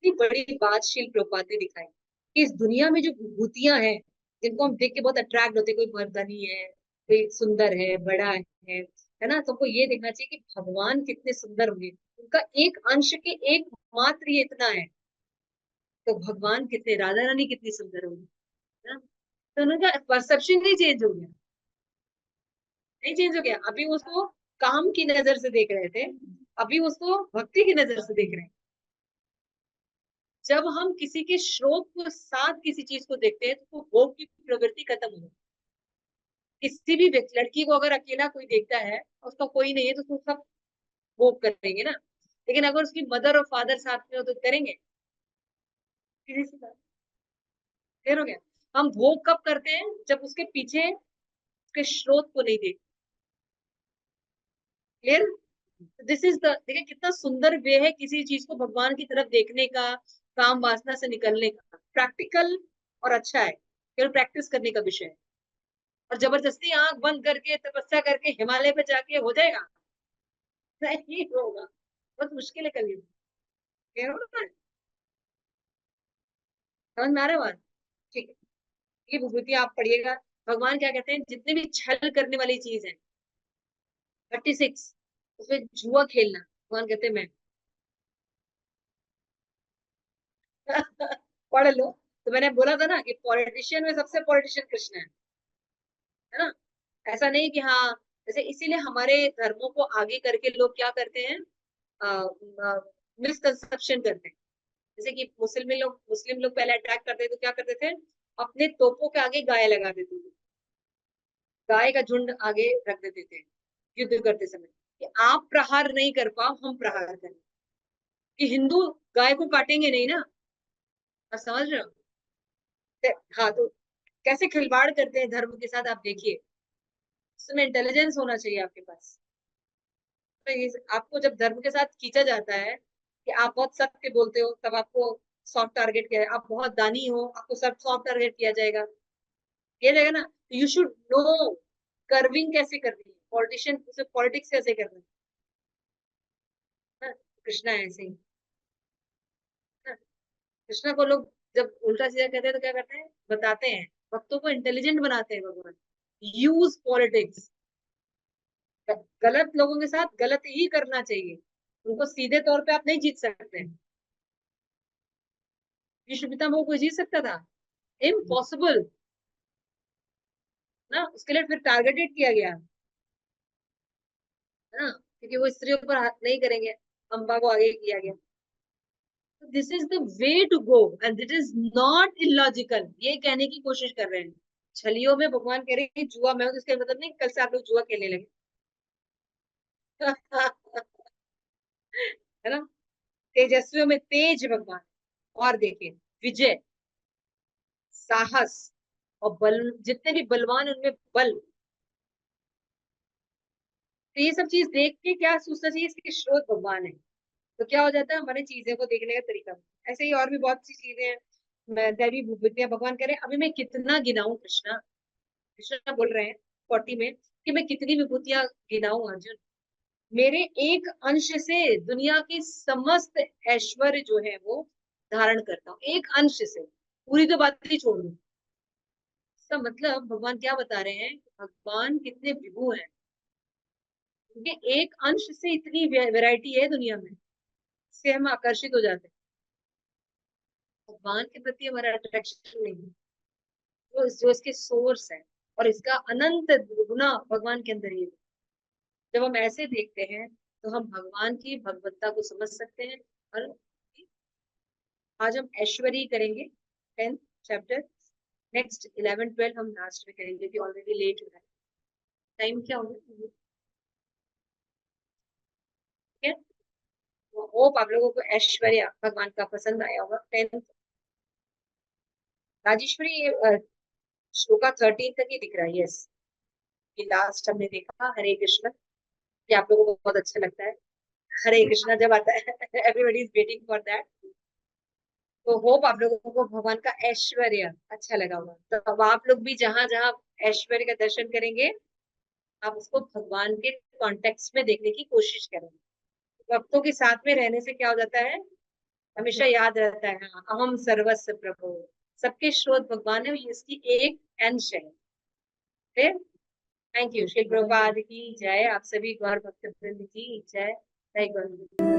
इतनी बड़ी बात शील प्रभुपाद ने दिखाई कि इस दुनिया में जो विभूतियां हैं, जिनको हम देख के बहुत अट्रैक्ट होते हैं, कोई मर्दानी है, कोई सुंदर है, बड़ा है ना, तुमको ये देखना चाहिए कि भगवान कितने सुंदर होंगे, उनका एक अंश के एक मात्र ये इतना है, तो भगवान कितने, राधा रानी कितनी सुंदर होगी, है ना। तो उनका परसेप्शन नहीं चेंज हो गया, नहीं चेंज हो गया। अभी उसको काम की नजर से देख रहे थे, अभी उसको भक्ति की नजर से देख रहे हैं। जब हम किसी के श्रोत को साथ किसी चीज को देखते हैं, तो भोग की प्रवृत्ति खत्म हो जाती है। किसी भी व्यक्ति, लड़की को अगर अकेला कोई देखता है, उसका कोई नहीं है, तो उसको सब भोग करेंगे ना, लेकिन अगर उसकी मदर और फादर साथ में हो तो करेंगे? सीधी सी बात, क्लियर हो गया। हम भोग कब करते हैं? जब उसके पीछे उसके स्रोत को नहीं देखते। क्लियर? दिस इज द, देखिए कितना सुंदर वे है किसी चीज को भगवान की तरफ देखने का, काम वासना से निकलने का, प्रैक्टिकल और अच्छा है, केवल प्रैक्टिस करने का विषय है। और जबरदस्ती आंख बंद करके तपस्या करके हिमालय पे जाके हो जाएगा? नहीं होगा, बहुत मुश्किल है कलयुग। क्लियर हो रहा है? समझ में आ रहा है बात? ठीक है, ये विभूति आप पढ़िएगा। भगवान क्या कहते हैं, जितने भी छल करने वाली चीज है, 36, उसमें जुआ खेलना, भगवान कहते हैं मैं पढ़ लो। तो मैंने बोला था ना कि पॉलिटिशियन में सबसे पॉलिटिशियन कृष्ण है ना। ऐसा नहीं कि हाँ, जैसे इसीलिए हमारे धर्मों को आगे करके लोग क्या करते हैं, मिसकंसेप्शन करते हैं। जैसे कि मुस्लिम लोग पहले अटैक करते थे तो क्या करते थे, अपने तोपों के आगे गाय लगा देते थे, गाय का झुंड आगे रख देते थे युद्ध करते समय, कि आप प्रहार नहीं कर पाओ, हम प्रहार करें, कि हिंदू गाय को काटेंगे नहीं ना। आप समझ रहे हो? हाँ, तो कैसे खिलवाड़ करते हैं धर्म के साथ, आप देखिए। उसमें इंटेलिजेंस होना चाहिए आपके पास। तो आपको जब धर्म के साथ खींचा जाता है कि आप बहुत सत्य बोलते हो, तब आपको सॉफ्ट टारगेट किया, आप बहुत दानी हो, आपको सब सॉफ्ट टारगेट किया जाएगा ना। यू शुड नो कर्विंग कैसे करनी है, पॉलिटिशियन उसे पॉलिटिक्स कैसे करना है। कृष्णा ऐसे ही ना। कृष्णा को लोग जब उल्टा सीधा कहते हैं तो क्या करते हैं, बताते हैं, भक्तों को इंटेलिजेंट बनाते हैं भगवान। यूज पॉलिटिक्स, गलत लोगों के साथ गलत ही करना चाहिए, उनको सीधे तौर पे आप नहीं जीत सकते हैं। विश्व पितामह कोई जीत सकता था? इम्पॉसिबल ना। उसके लिए फिर टारगेटेड किया गया है ना, क्योंकि वो स्त्रियों पर हाथ नहीं करेंगे, अंबा को आगे किया गया। This is the way to go and it is not illogical, ये कहने की कोशिश कर रहे हैं। छलियों में भगवान कह रहे हैं कि जुआ मैं हूं, तो इसका मतलब नहीं कल से आप लोग जुआ खेलने लगे। है ना। तेजस्वियों में तेज भगवान, और देखिए विजय, साहस, और बल, जितने भी बलवान उनमें बल। तो ये सब चीज देख के क्या सोचना चाहिए, इसके स्रोत भगवान है। तो क्या हो जाता है, हमारे चीजें को देखने का तरीका। ऐसे ही और भी बहुत सी चीजें हैं। दैवी विद्या भगवान कह रहे हैं, अभी मैं कितना गिनाऊं कृष्णा, कृष्णा बोल रहे हैं 40 में, कि मैं कितनी विभूतियां गिनाऊं अर्जुन, मेरे एक अंश से दुनिया के समस्त ऐश्वर्य जो है वो धारण करता हूँ, एक अंश से, पूरी तो बात ही छोड़ दूं। इसका मतलब भगवान क्या बता रहे हैं, भगवान कितने विभु हैं, क्योंकि एक अंश से इतनी वैरायटी है दुनिया में, इससे हम आकर्षित हो जाते हैं। भगवान के प्रति हमारा अट्रैक्शन नहीं है, वो जो इसके सोर्स है, और इसका अनंत गुना भगवान के अंदर ही है। जब हम ऐसे देखते हैं तो हम भगवान की भगवत्ता को समझ सकते हैं। और आज हम ऐश्वर्य करेंगे 10th चैप्टर, नेक्स्ट 11 12 हम लास्ट में करेंगे, क्योंकि ऑलरेडी लेट हो रहा है। टाइम क्या होगा, ठीक है। होप आप लोगों को ऐश्वर्य भगवान का पसंद आया होगा। 10th राजेश्वरी, ये श्लोका 13 तक ही दिख रहा है, यस। ये लास्ट हमने देखा हरे कृष्ण, ये आप लोगों को बहुत अच्छा लगता है। हरे कृष्णा जब आता है everybody is waiting for that. तो होप आप लोगों को भगवान का ऐश्वर्य अच्छा लगा होगा। तो अब आप लोग भी जहां जहां ऐश्वर्य का दर्शन करेंगे, आप उसको भगवान के कॉन्टेक्स्ट में देखने की कोशिश करेंगे। भक्तों के साथ में रहने से क्या हो जाता है, हमेशा याद रहता है, हाँ, अहम सर्वस्व प्रभु, सबके स्रोत भगवान है, ये इसकी एक अंश है। फिर थैंक यू, श्री प्रभुपाद की जय, आप सभी गौर भक्त वृंद की जय। जय गौर।